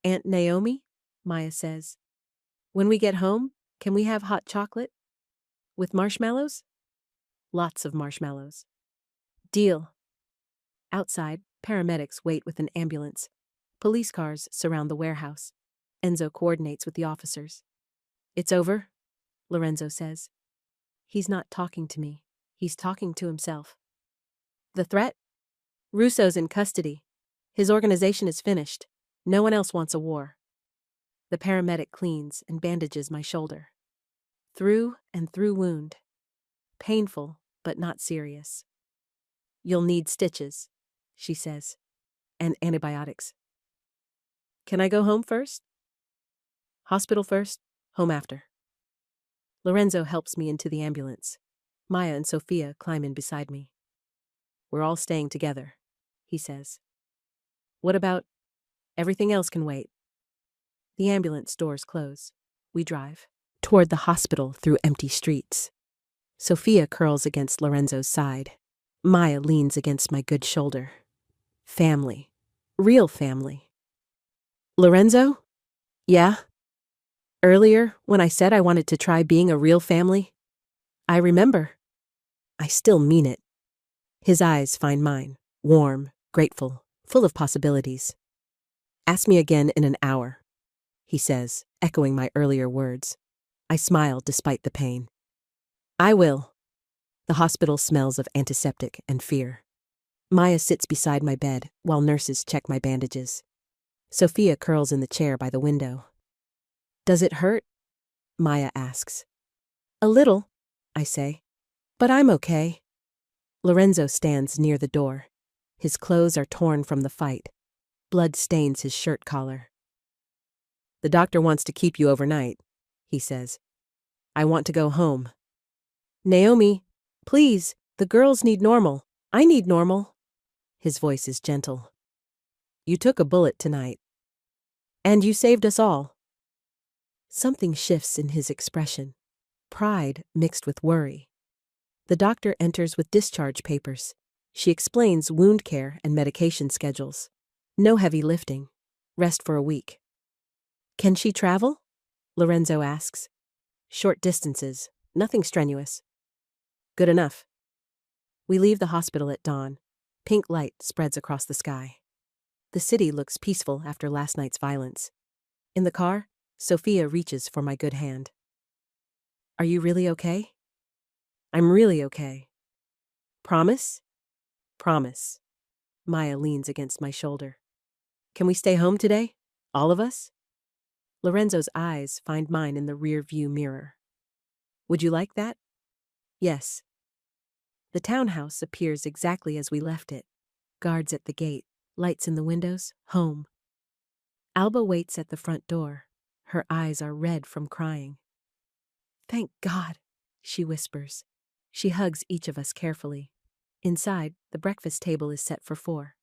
Aunt Naomi, Maya says, when we get home, can we have hot chocolate? With marshmallows? Lots of marshmallows. Deal. Outside, paramedics wait with an ambulance. Police cars surround the warehouse. Enzo coordinates with the officers. It's over, Lorenzo says. He's not talking to me. He's talking to himself. The threat? Russo's in custody. His organization is finished. No one else wants a war. The paramedic cleans and bandages my shoulder. Through and through wound. Painful, but not serious. You'll need stitches, she says, and antibiotics. Can I go home first? Hospital first, home after. Lorenzo helps me into the ambulance. Maya and Sophia climb in beside me. We're all staying together, he says. What about everything else can wait? The ambulance doors close. We drive toward the hospital through empty streets. Sophia curls against Lorenzo's side. Maya leans against my good shoulder. Family. Real family. Lorenzo? Yeah? Earlier, when I said I wanted to try being a real family, I remember. I still mean it. His eyes find mine, warm, grateful, full of possibilities. Ask me again in an hour, he says, echoing my earlier words. I smile despite the pain. I will. The hospital smells of antiseptic and fear. Maya sits beside my bed while nurses check my bandages. Sophia curls in the chair by the window. Does it hurt? Maya asks. A little, I say. But I'm okay. Lorenzo stands near the door. His clothes are torn from the fight. Blood stains his shirt collar. The doctor wants to keep you overnight, he says. I want to go home. Naomi, please, the girls need normal. I need normal. His voice is gentle. You took a bullet tonight. And you saved us all. Something shifts in his expression. Pride mixed with worry. The doctor enters with discharge papers. She explains wound care and medication schedules. No heavy lifting. Rest for a week. Can she travel? Lorenzo asks. Short distances. Nothing strenuous. Good enough. We leave the hospital at dawn. Pink light spreads across the sky. The city looks peaceful after last night's violence. In the car, Sophia reaches for my good hand. Are you really okay? I'm really okay. Promise? Promise. Maya leans against my shoulder. Can we stay home today? All of us? Lorenzo's eyes find mine in the rear-view mirror. Would you like that? Yes. The townhouse appears exactly as we left it. Guards at the gate, lights in the windows, home. Alba waits at the front door. Her eyes are red from crying. Thank God, she whispers. She hugs each of us carefully. Inside, the breakfast table is set for 4.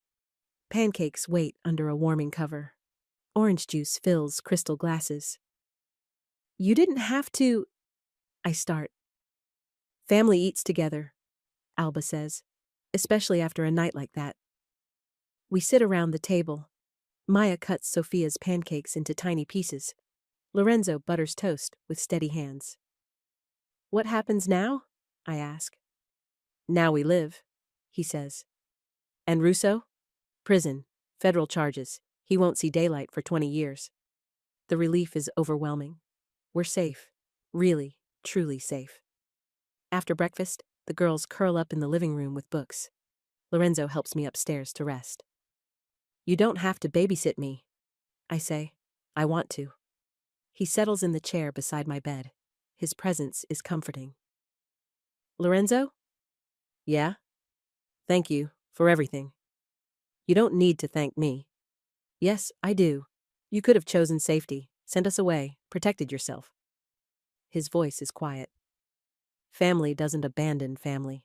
Pancakes wait under a warming cover. Orange juice fills crystal glasses. You didn't have to... I start. Family eats together, Alba says, especially after a night like that. We sit around the table. Maya cuts Sophia's pancakes into tiny pieces. Lorenzo butters toast with steady hands. What happens now? I ask. Now we live, he says. And Russo? Prison. Federal charges. He won't see daylight for 20 years. The relief is overwhelming. We're safe. Really, truly safe. After breakfast, the girls curl up in the living room with books. Lorenzo helps me upstairs to rest. You don't have to babysit me, I say. I want to. He settles in the chair beside my bed. His presence is comforting. Lorenzo? Yeah? Thank you for everything. You don't need to thank me. Yes, I do. You could have chosen safety, sent us away, protected yourself. His voice is quiet. Family doesn't abandon family.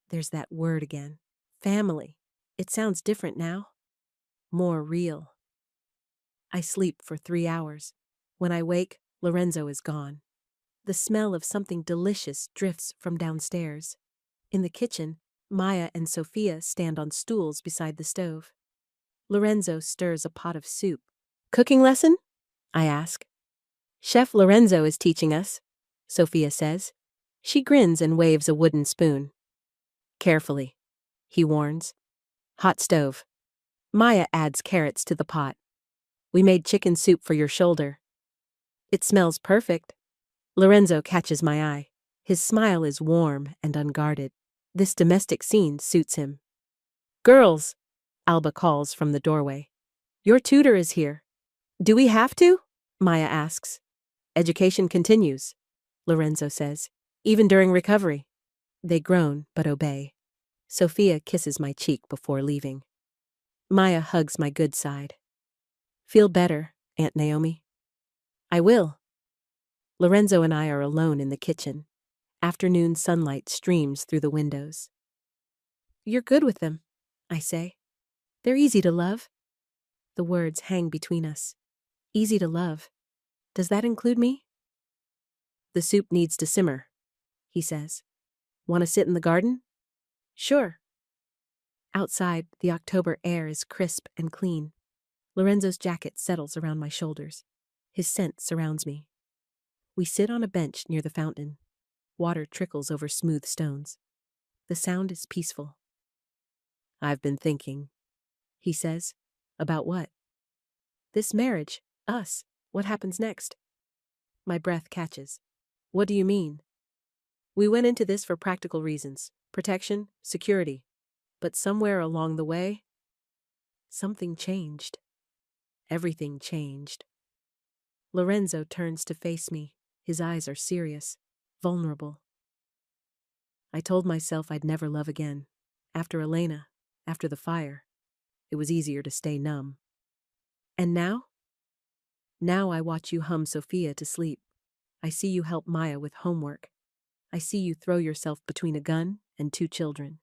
There's that word again. Family. It sounds different now. More real. I sleep for 3 hours. When I wake, Lorenzo is gone. The smell of something delicious drifts from downstairs. In the kitchen, Maya and Sophia stand on stools beside the stove. Lorenzo stirs a pot of soup. Cooking lesson? I ask. Chef Lorenzo is teaching us, Sophia says. She grins and waves a wooden spoon. Carefully, he warns. Hot stove. Maya adds carrots to the pot. We made chicken soup for your shoulder. It smells perfect. Lorenzo catches my eye. His smile is warm and unguarded. This domestic scene suits him. Girls, Alba calls from the doorway. Your tutor is here. Do we have to? Maya asks. Education continues, Lorenzo says, even during recovery. They groan but obey. Sophia kisses my cheek before leaving. Maya hugs my good side. Feel better, Aunt Naomi. I will. Lorenzo and I are alone in the kitchen. Afternoon sunlight streams through the windows. You're good with them, I say. They're easy to love. The words hang between us. Easy to love. Does that include me? The soup needs to simmer, he says. Want to sit in the garden? Sure. Outside, the October air is crisp and clean. Lorenzo's jacket settles around my shoulders. His scent surrounds me. We sit on a bench near the fountain. Water trickles over smooth stones. The sound is peaceful. I've been thinking, he says. About what? This marriage, us, what happens next? My breath catches. What do you mean? We went into this for practical reasons, protection, security. But somewhere along the way, something changed. Everything changed. Lorenzo turns to face me. His eyes are serious, vulnerable. I told myself I'd never love again. After Elena, after the fire, it was easier to stay numb. And now? Now I watch you hum Sophia to sleep. I see you help Maya with homework. I see you throw yourself between a gun and 2 children.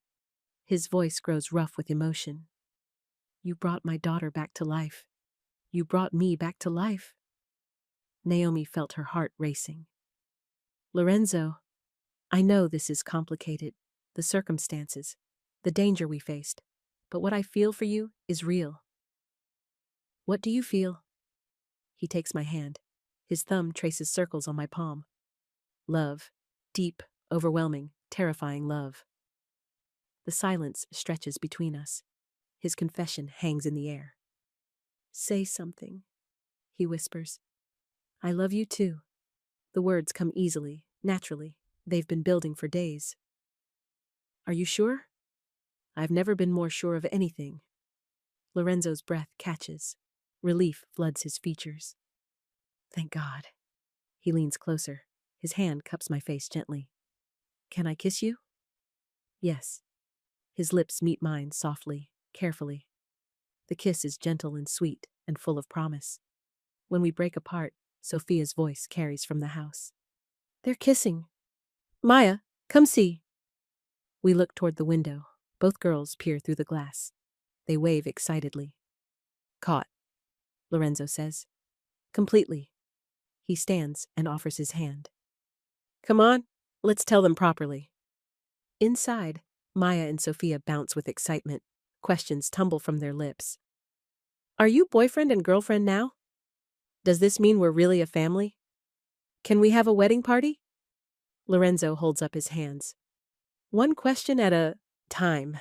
His voice grows rough with emotion. You brought my daughter back to life. You brought me back to life. Naomi felt her heart racing. Lorenzo, I know this is complicated, the circumstances, the danger we faced, but what I feel for you is real. What do you feel? He takes my hand. His thumb traces circles on my palm. Love. Deep, overwhelming, terrifying love. The silence stretches between us. His confession hangs in the air. Say something, he whispers. I love you too. The words come easily, naturally. They've been building for days. Are you sure? I've never been more sure of anything. Lorenzo's breath catches. Relief floods his features. Thank God. He leans closer. His hand cups my face gently. Can I kiss you? Yes. His lips meet mine softly, carefully. The kiss is gentle and sweet and full of promise. When we break apart, Sophia's voice carries from the house. They're kissing. Maya, come see. We look toward the window. Both girls peer through the glass. They wave excitedly. Caught, Lorenzo says. Completely. He stands and offers his hand. Come on, let's tell them properly. Inside, Maya and Sophia bounce with excitement. Questions tumble from their lips. Are you boyfriend and girlfriend now? Does this mean we're really a family? Can we have a wedding party? Lorenzo holds up his hands. One question at a time.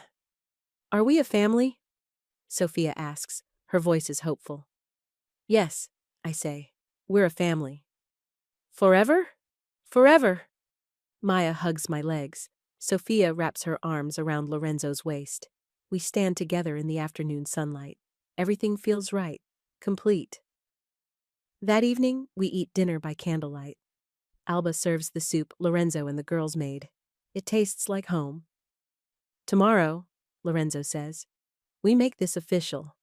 Are we a family? Sophia asks. Her voice is hopeful. Yes, I say. We're a family. Forever? Forever. Maya hugs my legs. Sophia wraps her arms around Lorenzo's waist. We stand together in the afternoon sunlight. Everything feels right, complete. That evening, we eat dinner by candlelight. Alba serves the soup Lorenzo and the girls made. It tastes like home. Tomorrow, Lorenzo says, we make this official.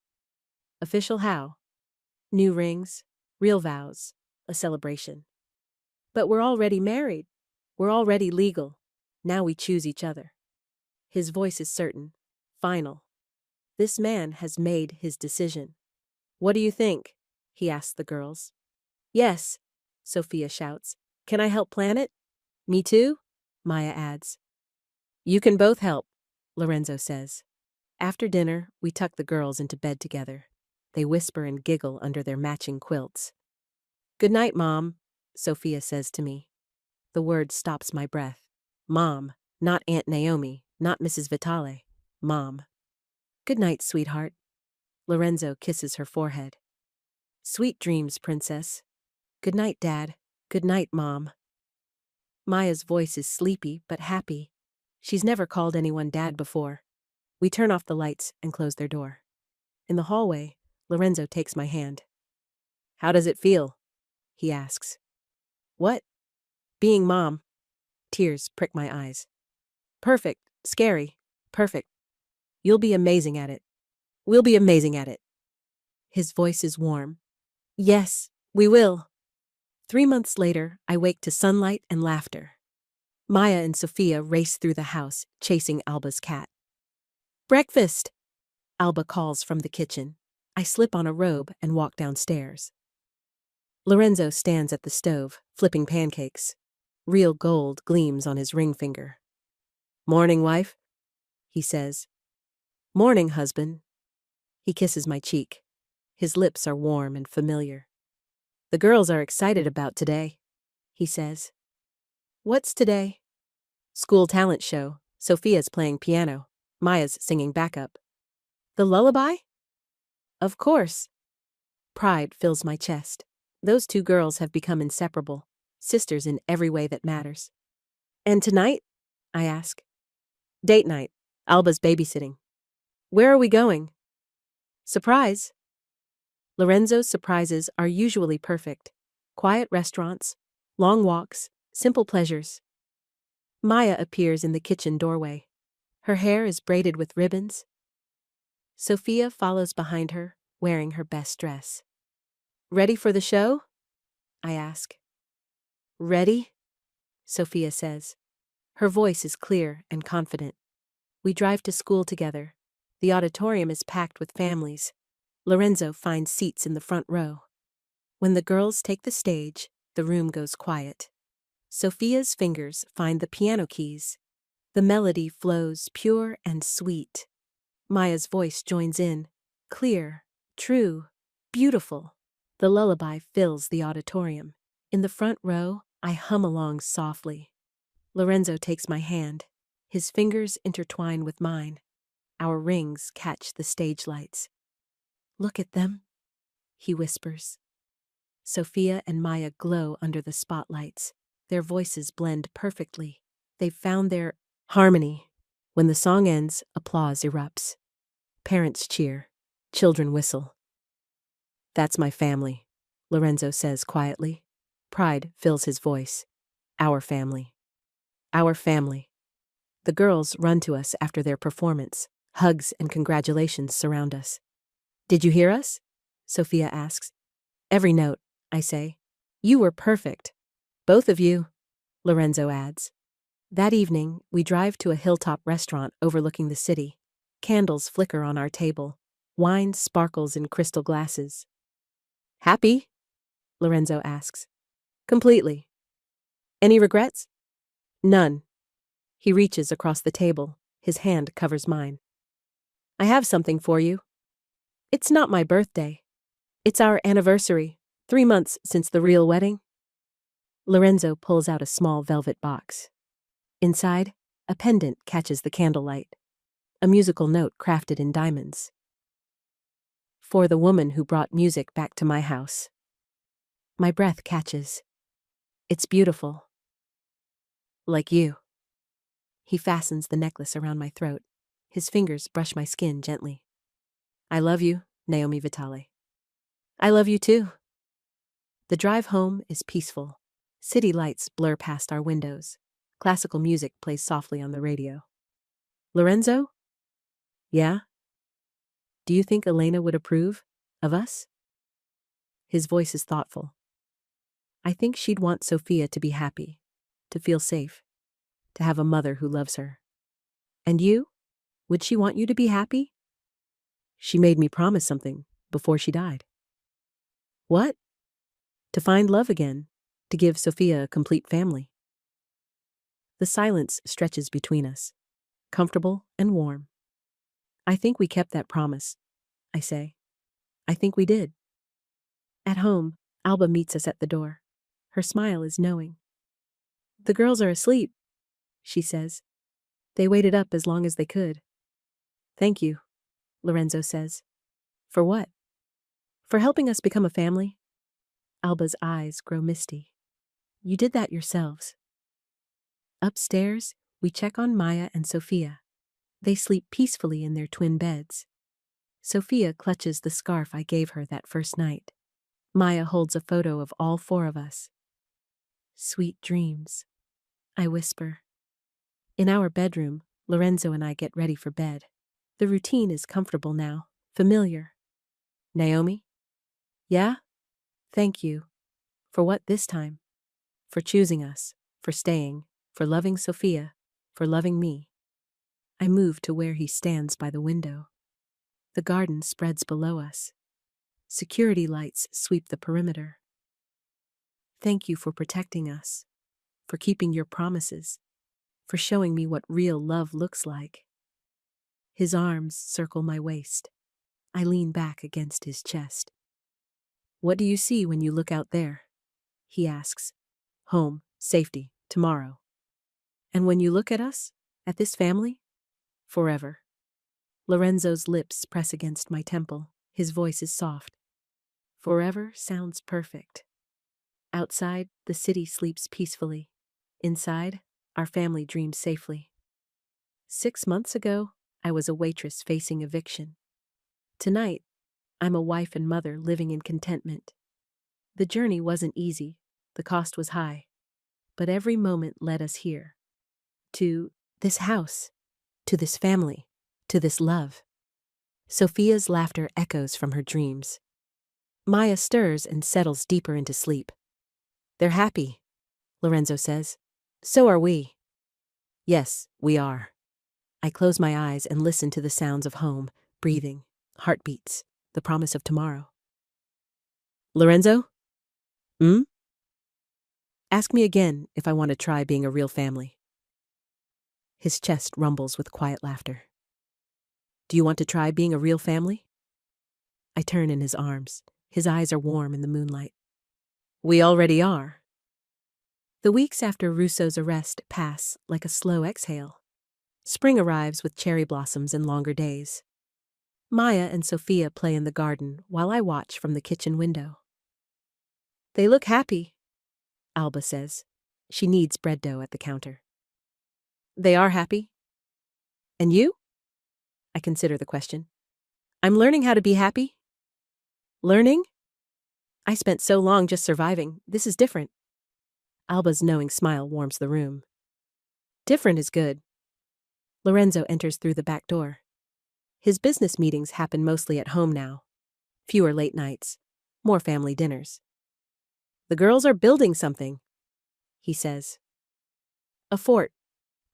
Official how? New rings, real vows, a celebration. But we're already married. We're already legal. Now we choose each other. His voice is certain, final. This man has made his decision. What do you think? he asks the girls. Yes, Sophia shouts. Can I help plan it? Me too, Maya adds. You can both help, Lorenzo says. After dinner, we tuck the girls into bed together. They whisper and giggle under their matching quilts. Good night, Mom, Sophia says to me. The word stops my breath. Mom, not Aunt Naomi, not Mrs. Vitale. Mom. Good night, sweetheart. Lorenzo kisses her forehead. Sweet dreams, princess. Good night, Dad. Good night, Mom. Maya's voice is sleepy but happy. She's never called anyone Dad before. We turn off the lights and close their door. In the hallway, Lorenzo takes my hand. How does it feel? He asks. What? Being Mom. Tears prick my eyes. Perfect. Scary. Perfect. You'll be amazing at it. We'll be amazing at it. His voice is warm. Yes, we will. 3 months later, I wake to sunlight and laughter. Maya and Sophia race through the house, chasing Alba's cat. Breakfast! Alba calls from the kitchen. I slip on a robe and walk downstairs. Lorenzo stands at the stove, flipping pancakes. Real gold gleams on his ring finger. Morning, wife, he says. Morning, husband. He kisses my cheek. His lips are warm and familiar. The girls are excited about today, he says. What's today? School talent show. Sophia's playing piano. Maya's singing backup. The lullaby? Of course. Pride fills my chest. Those two girls have become inseparable, sisters in every way that matters. And tonight? I ask. Date night. Alba's babysitting. Where are we going? Surprise. Lorenzo's surprises are usually perfect. Quiet restaurants, long walks, simple pleasures. Maya appears in the kitchen doorway. Her hair is braided with ribbons. Sophia follows behind her, wearing her best dress. Ready for the show? I ask. Ready? Sophia says. Her voice is clear and confident. We drive to school together. The auditorium is packed with families. Lorenzo finds seats in the front row. When the girls take the stage, the room goes quiet. Sophia's fingers find the piano keys. The melody flows pure and sweet. Maya's voice joins in, clear, true, beautiful. The lullaby fills the auditorium. In the front row, I hum along softly. Lorenzo takes my hand. His fingers intertwine with mine. Our rings catch the stage lights. Look at them, he whispers. Sophia and Maya glow under the spotlights. Their voices blend perfectly. They've found their harmony. When the song ends, applause erupts. Parents cheer. Children whistle. That's my family, Lorenzo says quietly. Pride fills his voice. Our family. Our family. The girls run to us after their performance. Hugs and congratulations surround us. Did you hear us? Sophia asks. Every note, I say. You were perfect. Both of you, Lorenzo adds. That evening, we drive to a hilltop restaurant overlooking the city. Candles flicker on our table. Wine sparkles in crystal glasses. Happy? Lorenzo asks. Completely. Any regrets? None. He reaches across the table. His hand covers mine. I have something for you. It's not my birthday. It's our anniversary, 3 months since the real wedding. Lorenzo pulls out a small velvet box. Inside, a pendant catches the candlelight. A musical note crafted in diamonds. For the woman who brought music back to my house. My breath catches. It's beautiful. Like you. He fastens the necklace around my throat. His fingers brush my skin gently. I love you, Naomi Vitale. I love you too. The drive home is peaceful. City lights blur past our windows. Classical music plays softly on the radio. Lorenzo? Yeah? Do you think Elena would approve of us? His voice is thoughtful. I think she'd want Sophia to be happy, to feel safe, to have a mother who loves her. And you? Would she want you to be happy? She made me promise something before she died. What? To find love again, to give Sophia a complete family. The silence stretches between us, comfortable and warm. I think we kept that promise, I say. I think we did. At home, Alba meets us at the door. Her smile is knowing. The girls are asleep, she says. They waited up as long as they could. Thank you, Lorenzo says. For what? For helping us become a family? Alba's eyes grow misty. You did that yourselves. Upstairs, we check on Maya and Sophia. They sleep peacefully in their twin beds. Sophia clutches the scarf I gave her that first night. Maya holds a photo of all four of us. Sweet dreams, I whisper. In our bedroom, Lorenzo and I get ready for bed. The routine is comfortable now, familiar. Naomi? Yeah? Thank you. For what this time? For choosing us, for staying, for loving Sophia, for loving me. I move to where he stands by the window. The garden spreads below us. Security lights sweep the perimeter. Thank you for protecting us, for keeping your promises, for showing me what real love looks like. His arms circle my waist. I lean back against his chest. What do you see when you look out there? He asks. Home, safety, tomorrow. And when you look at us, at this family? Forever. Lorenzo's lips press against my temple. His voice is soft. Forever sounds perfect. Outside, the city sleeps peacefully. Inside, our family dreams safely. 6 months ago, I was a waitress facing eviction. Tonight, I'm a wife and mother living in contentment. The journey wasn't easy, the cost was high, but every moment led us here. To this house, to this family, to this love. Sophia's laughter echoes from her dreams. Maya stirs and settles deeper into sleep. They're happy, Lorenzo says. So are we. Yes, we are. I close my eyes and listen to the sounds of home, breathing, heartbeats, the promise of tomorrow. Lorenzo? Ask me again if I want to try being a real family. His chest rumbles with quiet laughter. Do you want to try being a real family? I turn in his arms. His eyes are warm in the moonlight. We already are. The weeks after Russo's arrest pass like a slow exhale. Spring arrives with cherry blossoms and longer days. Maya and Sophia play in the garden while I watch from the kitchen window. They look happy, Alba says. She kneads bread dough at the counter. They are happy? And you? I consider the question. I'm learning how to be happy. Learning? I spent so long just surviving. This is different. Alba's knowing smile warms the room. Different is good. Lorenzo enters through the back door. His business meetings happen mostly at home now. Fewer late nights. More family dinners. The girls are building something, he says. A fort,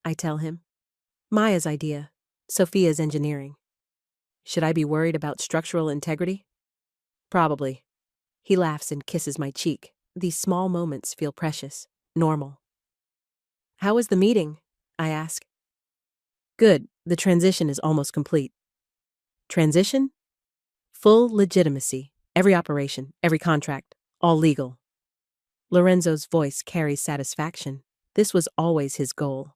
I tell him. Maya's idea. Sophia's engineering. Should I be worried about structural integrity? Probably. He laughs and kisses my cheek. These small moments feel precious, normal. How was the meeting? I ask. Good. The transition is almost complete. Transition? Full legitimacy. Every operation, every contract, all legal. Lorenzo's voice carries satisfaction. This was always his goal.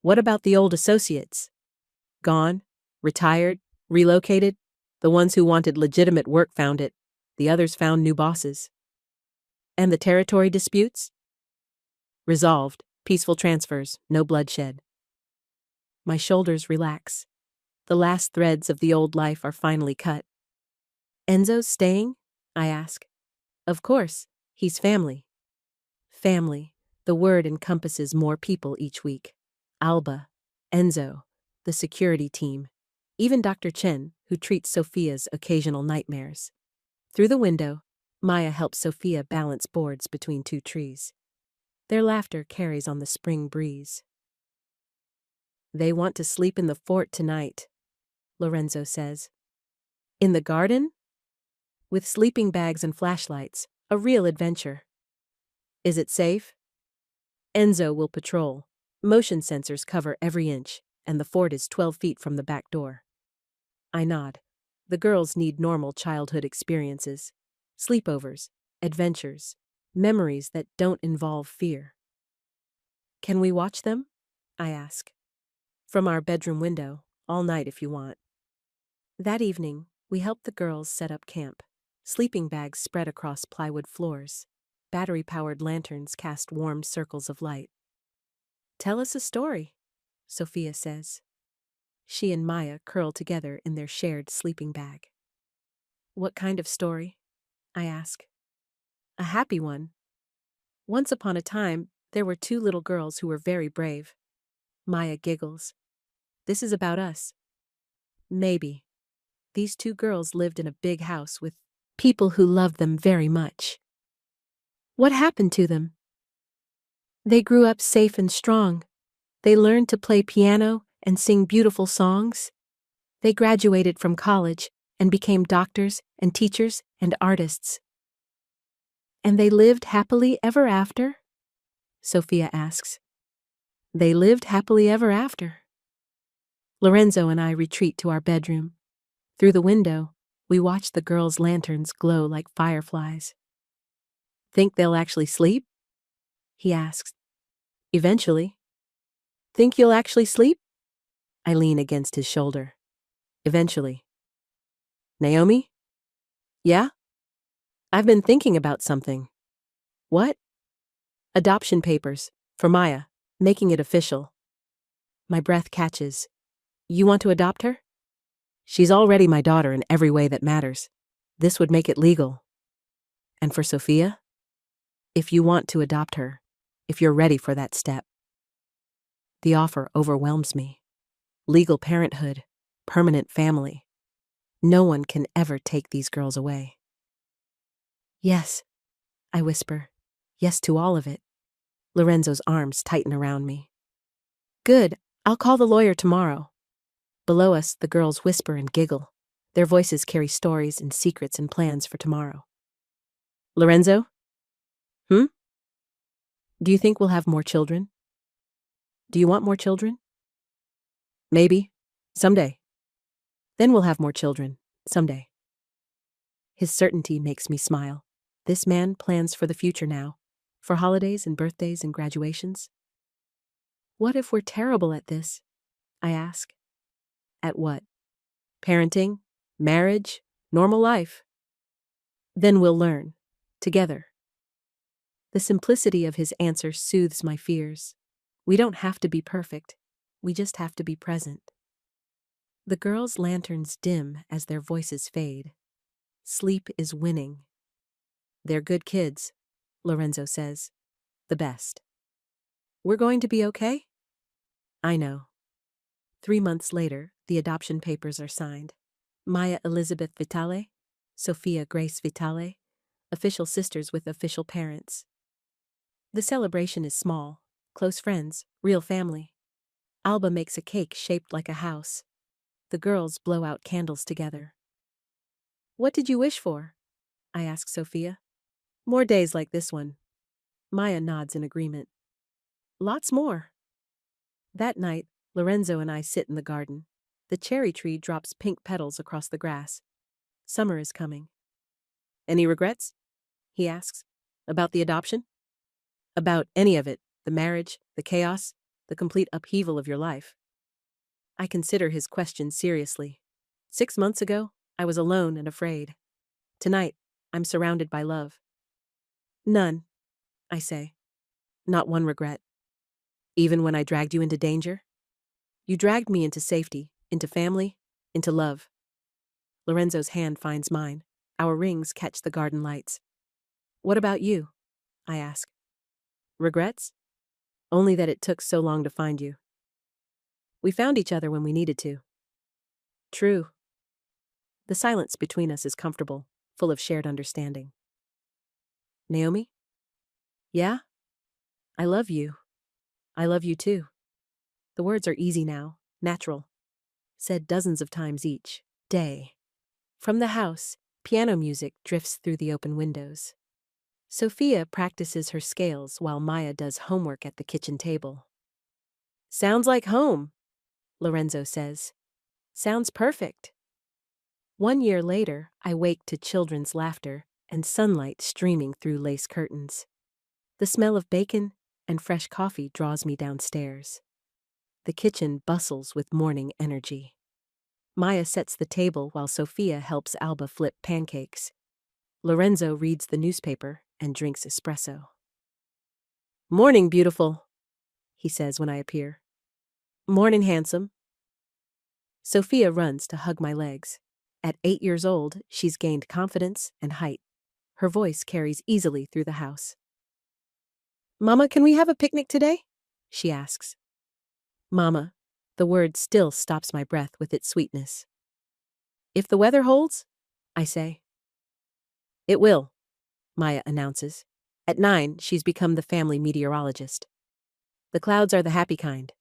What about the old associates? Gone? Retired? Relocated? The ones who wanted legitimate work found it. The others found new bosses. And the territory disputes? Resolved. Peaceful transfers. No bloodshed. My shoulders relax. The last threads of the old life are finally cut. Enzo's staying? I ask. Of course. He's family. Family. The word encompasses more people each week. Alba, Enzo, the security team, even Dr. Chen, who treats Sophia's occasional nightmares. Through the window, Maya helps Sophia balance boards between two trees. Their laughter carries on the spring breeze. They want to sleep in the fort tonight, Lorenzo says. In the garden? With sleeping bags and flashlights, a real adventure. Is it safe? Enzo will patrol. Motion sensors cover every inch, and the fort is 12 feet from the back door. I nod. The girls need normal childhood experiences. Sleepovers, adventures, memories that don't involve fear. Can we watch them? I ask. From our bedroom window, all night if you want. That evening, we helped the girls set up camp. Sleeping bags spread across plywood floors. Battery-powered lanterns cast warm circles of light. Tell us a story, Sophia says. She and Maya curl together in their shared sleeping bag. What kind of story? I ask. A happy one. Once upon a time, there were two little girls who were very brave. Maya giggles. This is about us. Maybe. These two girls lived in a big house with people who loved them very much. What happened to them? They grew up safe and strong. They learned to play piano and sing beautiful songs. They graduated from college and became doctors and teachers and artists. And they lived happily ever after? Sophia asks. They lived happily ever after. Lorenzo and I retreat to our bedroom. Through the window, we watch the girls' lanterns glow like fireflies. Think they'll actually sleep? He asks. Eventually. Think you'll actually sleep? I lean against his shoulder. Eventually. Naomi? Yeah? I've been thinking about something. What? Adoption papers, for Maya, making it official. My breath catches. You want to adopt her? She's already my daughter in every way that matters. This would make it legal. And for Sophia? If you want to adopt her, if you're ready for that step. The offer overwhelms me. Legal parenthood, permanent family. No one can ever take these girls away. Yes, I whisper. Yes to all of it. Lorenzo's arms tighten around me. Good, I'll call the lawyer tomorrow. Below us, the girls whisper and giggle. Their voices carry stories and secrets and plans for tomorrow. Lorenzo? Do you think we'll have more children? Do you want more children? Maybe. Someday. Then we'll have more children. Someday. His certainty makes me smile. This man plans for the future now. For holidays and birthdays and graduations. What if we're terrible at this? I ask. At what? Parenting? Marriage? Normal life? Then we'll learn. Together. The simplicity of his answer soothes my fears. We don't have to be perfect. We just have to be present. The girls' lanterns dim as their voices fade. Sleep is winning. They're good kids, Lorenzo says. The best. We're going to be okay? I know. 3 months later, the adoption papers are signed. Maya Elizabeth Vitale, Sophia Grace Vitale, official sisters with official parents. The celebration is small. Close friends, real family. Alba makes a cake shaped like a house. The girls blow out candles together. What did you wish for? I ask Sophia. More days like this one. Maya nods in agreement. Lots more. That night, Lorenzo and I sit in the garden. The cherry tree drops pink petals across the grass. Summer is coming. Any regrets? He asks. About the adoption? About any of it, the marriage, the chaos, the complete upheaval of your life. I consider his question seriously. 6 months ago, I was alone and afraid. Tonight, I'm surrounded by love. None, I say. Not one regret. Even when I dragged you into danger? You dragged me into safety, into family, into love. Lorenzo's hand finds mine. Our rings catch the garden lights. What about you? I ask. Regrets? Only that it took so long to find you. We found each other when we needed to. True. The silence between us is comfortable, full of shared understanding. Naomi? Yeah? I love you. I love you too. The words are easy now, natural. Said dozens of times each day. From the house, Piano music drifts through the open windows. Sophia practices her scales while Maya does homework at the kitchen table. "Sounds like home," Lorenzo says. "Sounds perfect." 1 year later, I wake to children's laughter and sunlight streaming through lace curtains. The smell of bacon and fresh coffee draws me downstairs. The kitchen bustles with morning energy. Maya sets the table while Sophia helps Alba flip pancakes. Lorenzo reads the newspaper and drinks espresso. "Morning, beautiful," he says when I appear. "Morning, handsome." Sophia runs to hug my legs. At 8 years old, she's gained confidence and height. Her voice carries easily through the house. "Mama, can we have a picnic today?" she asks. "Mama," the word still stops my breath with its sweetness. "If the weather holds," I say. "It will," Maya announces. At 9, she's become the family meteorologist. "The clouds are the happy kind."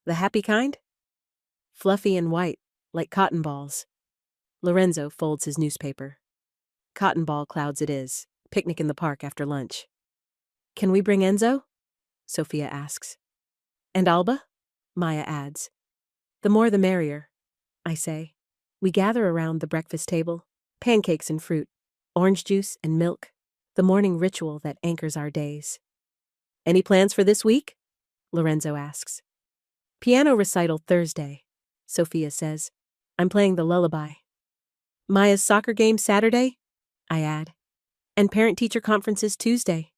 "The happy kind?" "Fluffy and white, like cotton balls." Lorenzo folds his newspaper. "Cotton ball clouds it is. Picnic in the park after lunch." "Can we bring Enzo?" Sophia asks. "And Alba?" Maya adds. "The more the merrier," I say. We gather around the breakfast table, pancakes and fruit, orange juice and milk, the morning ritual that anchors our days. "Any plans for this week?" Lorenzo asks. "Piano recital Thursday," Sophia says. "I'm playing the lullaby." "Maya's soccer game Saturday," I add. "And parent-teacher conferences Tuesday."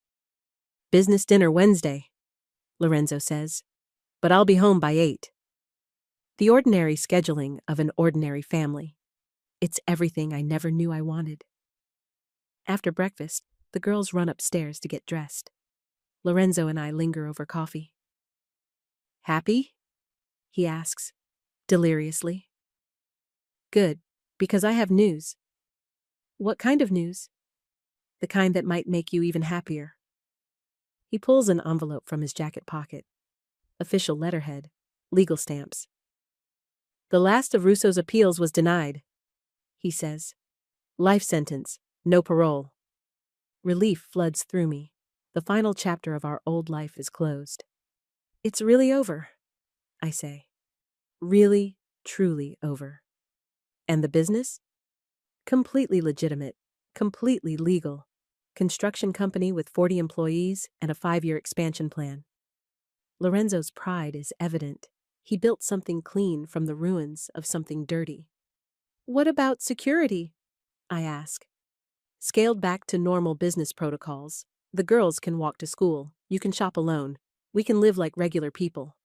"Business dinner Wednesday," Lorenzo says. "But I'll be home by 8. The ordinary scheduling of an ordinary family. It's everything I never knew I wanted. After breakfast, the girls run upstairs to get dressed. Lorenzo and I linger over coffee. "Happy?" he asks, deliriously. "Good, because I have news." "What kind of news?" "The kind that might make you even happier." He pulls an envelope from his jacket pocket. Official letterhead, legal stamps. "The last of Russo's appeals was denied," he says. "Life sentence, no parole." Relief floods through me. The final chapter of our old life is closed. "It's really over," I say. "Really, truly over." "And the business?" "Completely legitimate, completely legal. Construction company with 40 employees and a 5-year expansion plan." Lorenzo's pride is evident. He built something clean from the ruins of something dirty. "What about security?" I ask. "Scaled back to normal business protocols. The girls can walk to school. You can shop alone. We can live like regular people."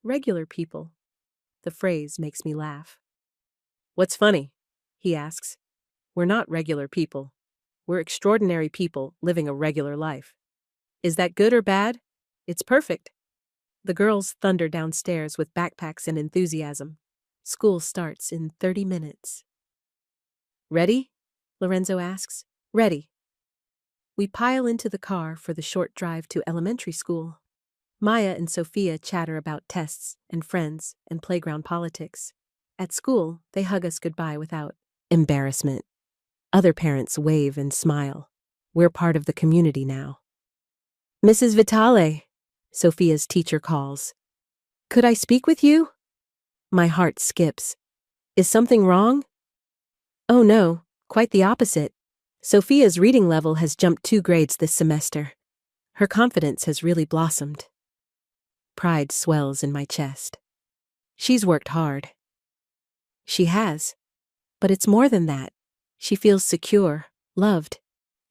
Regular people. The phrase makes me laugh. "What's funny?" he asks. "We're not regular people. We're extraordinary people living a regular life. Is that good or bad? It's perfect." The girls thunder downstairs with backpacks and enthusiasm. School starts in 30 minutes. "Ready?" Lorenzo asks. "Ready." We pile into the car for the short drive to elementary school. Maya and Sophia chatter about tests and friends and playground politics. At school, they hug us goodbye without embarrassment. Other parents wave and smile. We're part of the community now. "Mrs. Vitale," Sophia's teacher calls. "Could I speak with you?" My heart skips. Is something wrong? Oh no, quite the opposite. Sophia's reading level has jumped 2 grades this semester. Her confidence has really blossomed. Pride swells in my chest. She's worked hard. She has. But it's more than that. She feels secure, loved.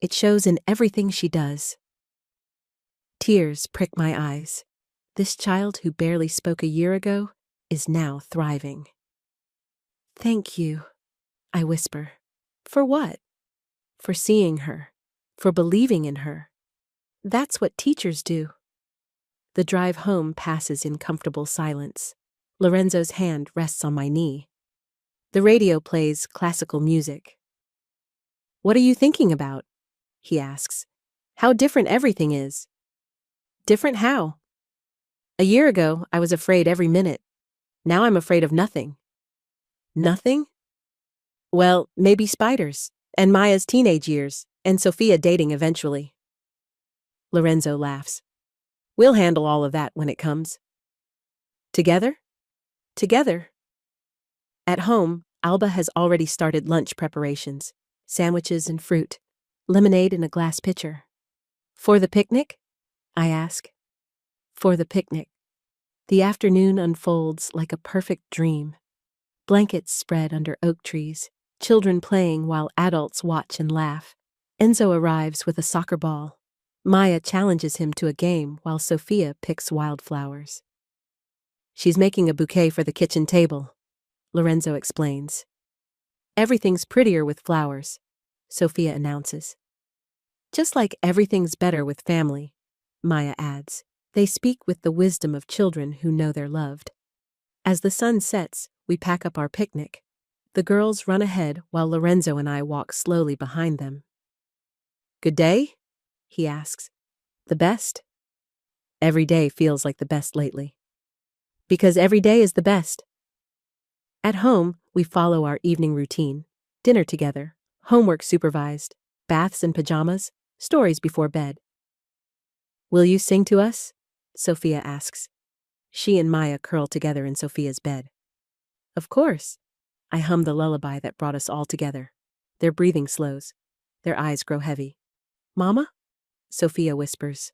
It shows in everything she does. Tears prick my eyes. This child who barely spoke a year ago is now thriving. "Thank you," I whisper. "For what?" "For seeing her. For believing in her. That's what teachers do." The drive home passes in comfortable silence. Lorenzo's hand rests on my knee. The radio plays classical music. "What are you thinking about?" he asks. "How different everything is." "Different how?" "A year ago, I was afraid every minute. Now I'm afraid of nothing." "Nothing?" Well, maybe spiders, and Maya's teenage years, and Sophia dating eventually. Lorenzo laughs. We'll handle all of that when it comes. Together? Together. At home, Alba has already started lunch preparations. Sandwiches and fruit. Lemonade in a glass pitcher. For the picnic? I ask. For the picnic. The afternoon unfolds like a perfect dream. Blankets spread under oak trees, children playing while adults watch and laugh. Enzo arrives with a soccer ball. Maya challenges him to a game while Sophia picks wildflowers. She's making a bouquet for the kitchen table, Lorenzo explains. Everything's prettier with flowers, Sophia announces. Just like everything's better with family, Maya adds. They speak with the wisdom of children who know they're loved. As the sun sets, we pack up our picnic. The girls run ahead while Lorenzo and I walk slowly behind them. Good day? He asks. The best? Every day feels like the best lately. Because every day is the best. At home, we follow our evening routine. Dinner together, homework supervised, baths and pajamas, stories before bed. Will you sing to us? Sophia asks. She and Maya curl together in Sophia's bed. Of course. I hum the lullaby that brought us all together. Their breathing slows. Their eyes grow heavy. Mama? Sophia whispers.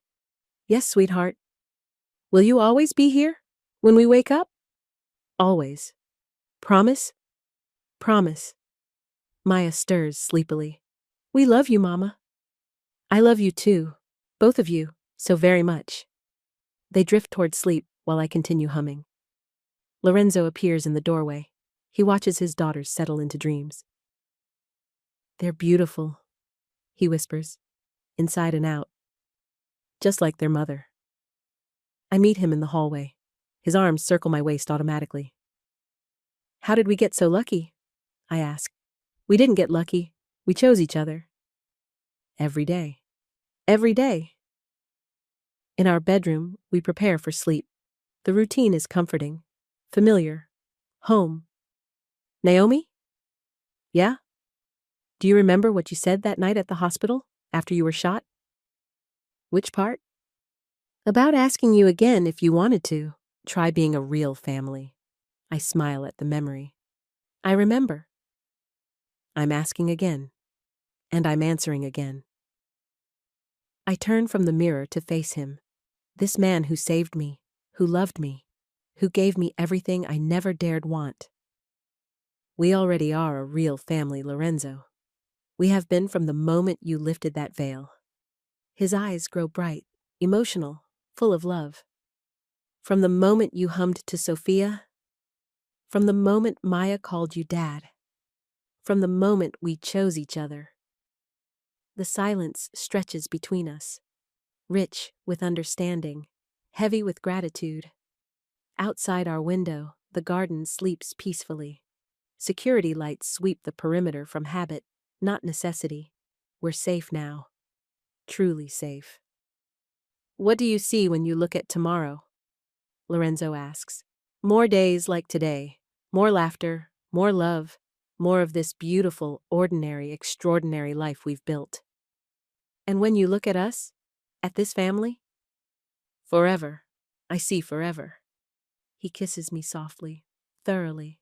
Yes, sweetheart. Will you always be here? When we wake up? Always. Promise? Promise. Maya stirs sleepily. We love you, Mama. I love you too. Both of you, so very much. They drift toward sleep while I continue humming. Lorenzo appears in the doorway. He watches his daughters settle into dreams. They're beautiful, he whispers, inside and out, just like their mother. I meet him in the hallway. His arms circle my waist automatically. How did we get so lucky? I ask. We didn't get lucky. We chose each other. Every day. Every day. In our bedroom, we prepare for sleep. The routine is comforting, familiar, home. Naomi? Yeah? Do you remember what you said that night at the hospital, after you were shot? Which part? About asking you again if you wanted to. Try being a real family. I smile at the memory. I remember. I'm asking again. And I'm answering again. I turn from the mirror to face him. This man who saved me, who loved me, who gave me everything I never dared want. We already are a real family, Lorenzo. We have been from the moment you lifted that veil. His eyes grow bright, emotional, full of love. From the moment you hummed to Sophia, from the moment Maya called you Dad, from the moment we chose each other. The silence stretches between us, rich with understanding, heavy with gratitude. Outside our window, the garden sleeps peacefully. Security lights sweep the perimeter from habit, not necessity. We're safe now. Truly safe. What do you see when you look at tomorrow? Lorenzo asks. More days like today. More laughter, more love, more of this beautiful, ordinary, extraordinary life we've built. And when you look at us, at this family? Forever. I see forever. He kisses me softly, thoroughly,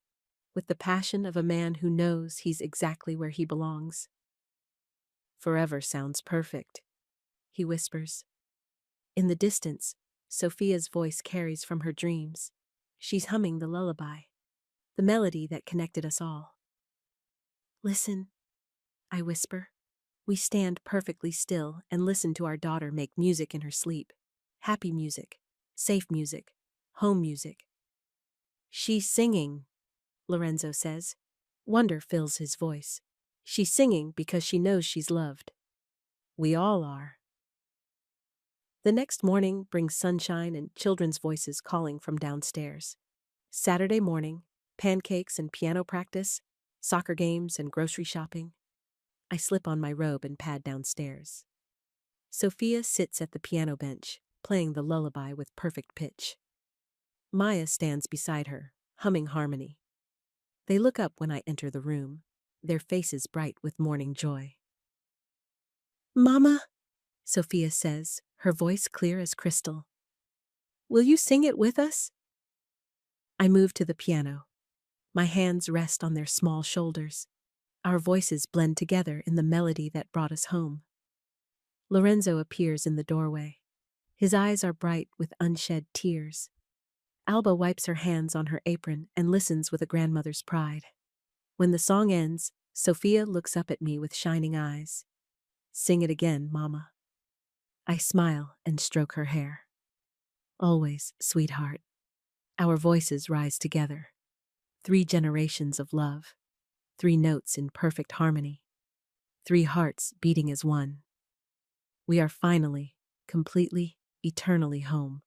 with the passion of a man who knows he's exactly where he belongs. Forever sounds perfect, he whispers. In the distance, Sophia's voice carries from her dreams. She's humming the lullaby, the melody that connected us all. Listen, I whisper. We stand perfectly still and listen to our daughter make music in her sleep. Happy music, safe music, home music. She's singing, Lorenzo says. Wonder fills his voice. She's singing because she knows she's loved. We all are. The next morning brings sunshine and children's voices calling from downstairs. Saturday morning, pancakes and piano practice, soccer games and grocery shopping. I slip on my robe and pad downstairs. Sophia sits at the piano bench, playing the lullaby with perfect pitch. Maya stands beside her, humming harmony. They look up when I enter the room. their faces bright with morning joy. Mama, Sophia says, her voice clear as crystal. Will you sing it with us? I move to the piano. My hands rest on their small shoulders. Our voices blend together in the melody that brought us home. Lorenzo appears in the doorway. His eyes are bright with unshed tears. Alba wipes her hands on her apron and listens with a grandmother's pride. When the song ends, Sophia looks up at me with shining eyes. Sing it again, Mama. I smile and stroke her hair. Always, sweetheart. Our voices rise together. 3 generations of love. 3 notes in perfect harmony. 3 hearts beating as one. We are finally, completely, eternally home.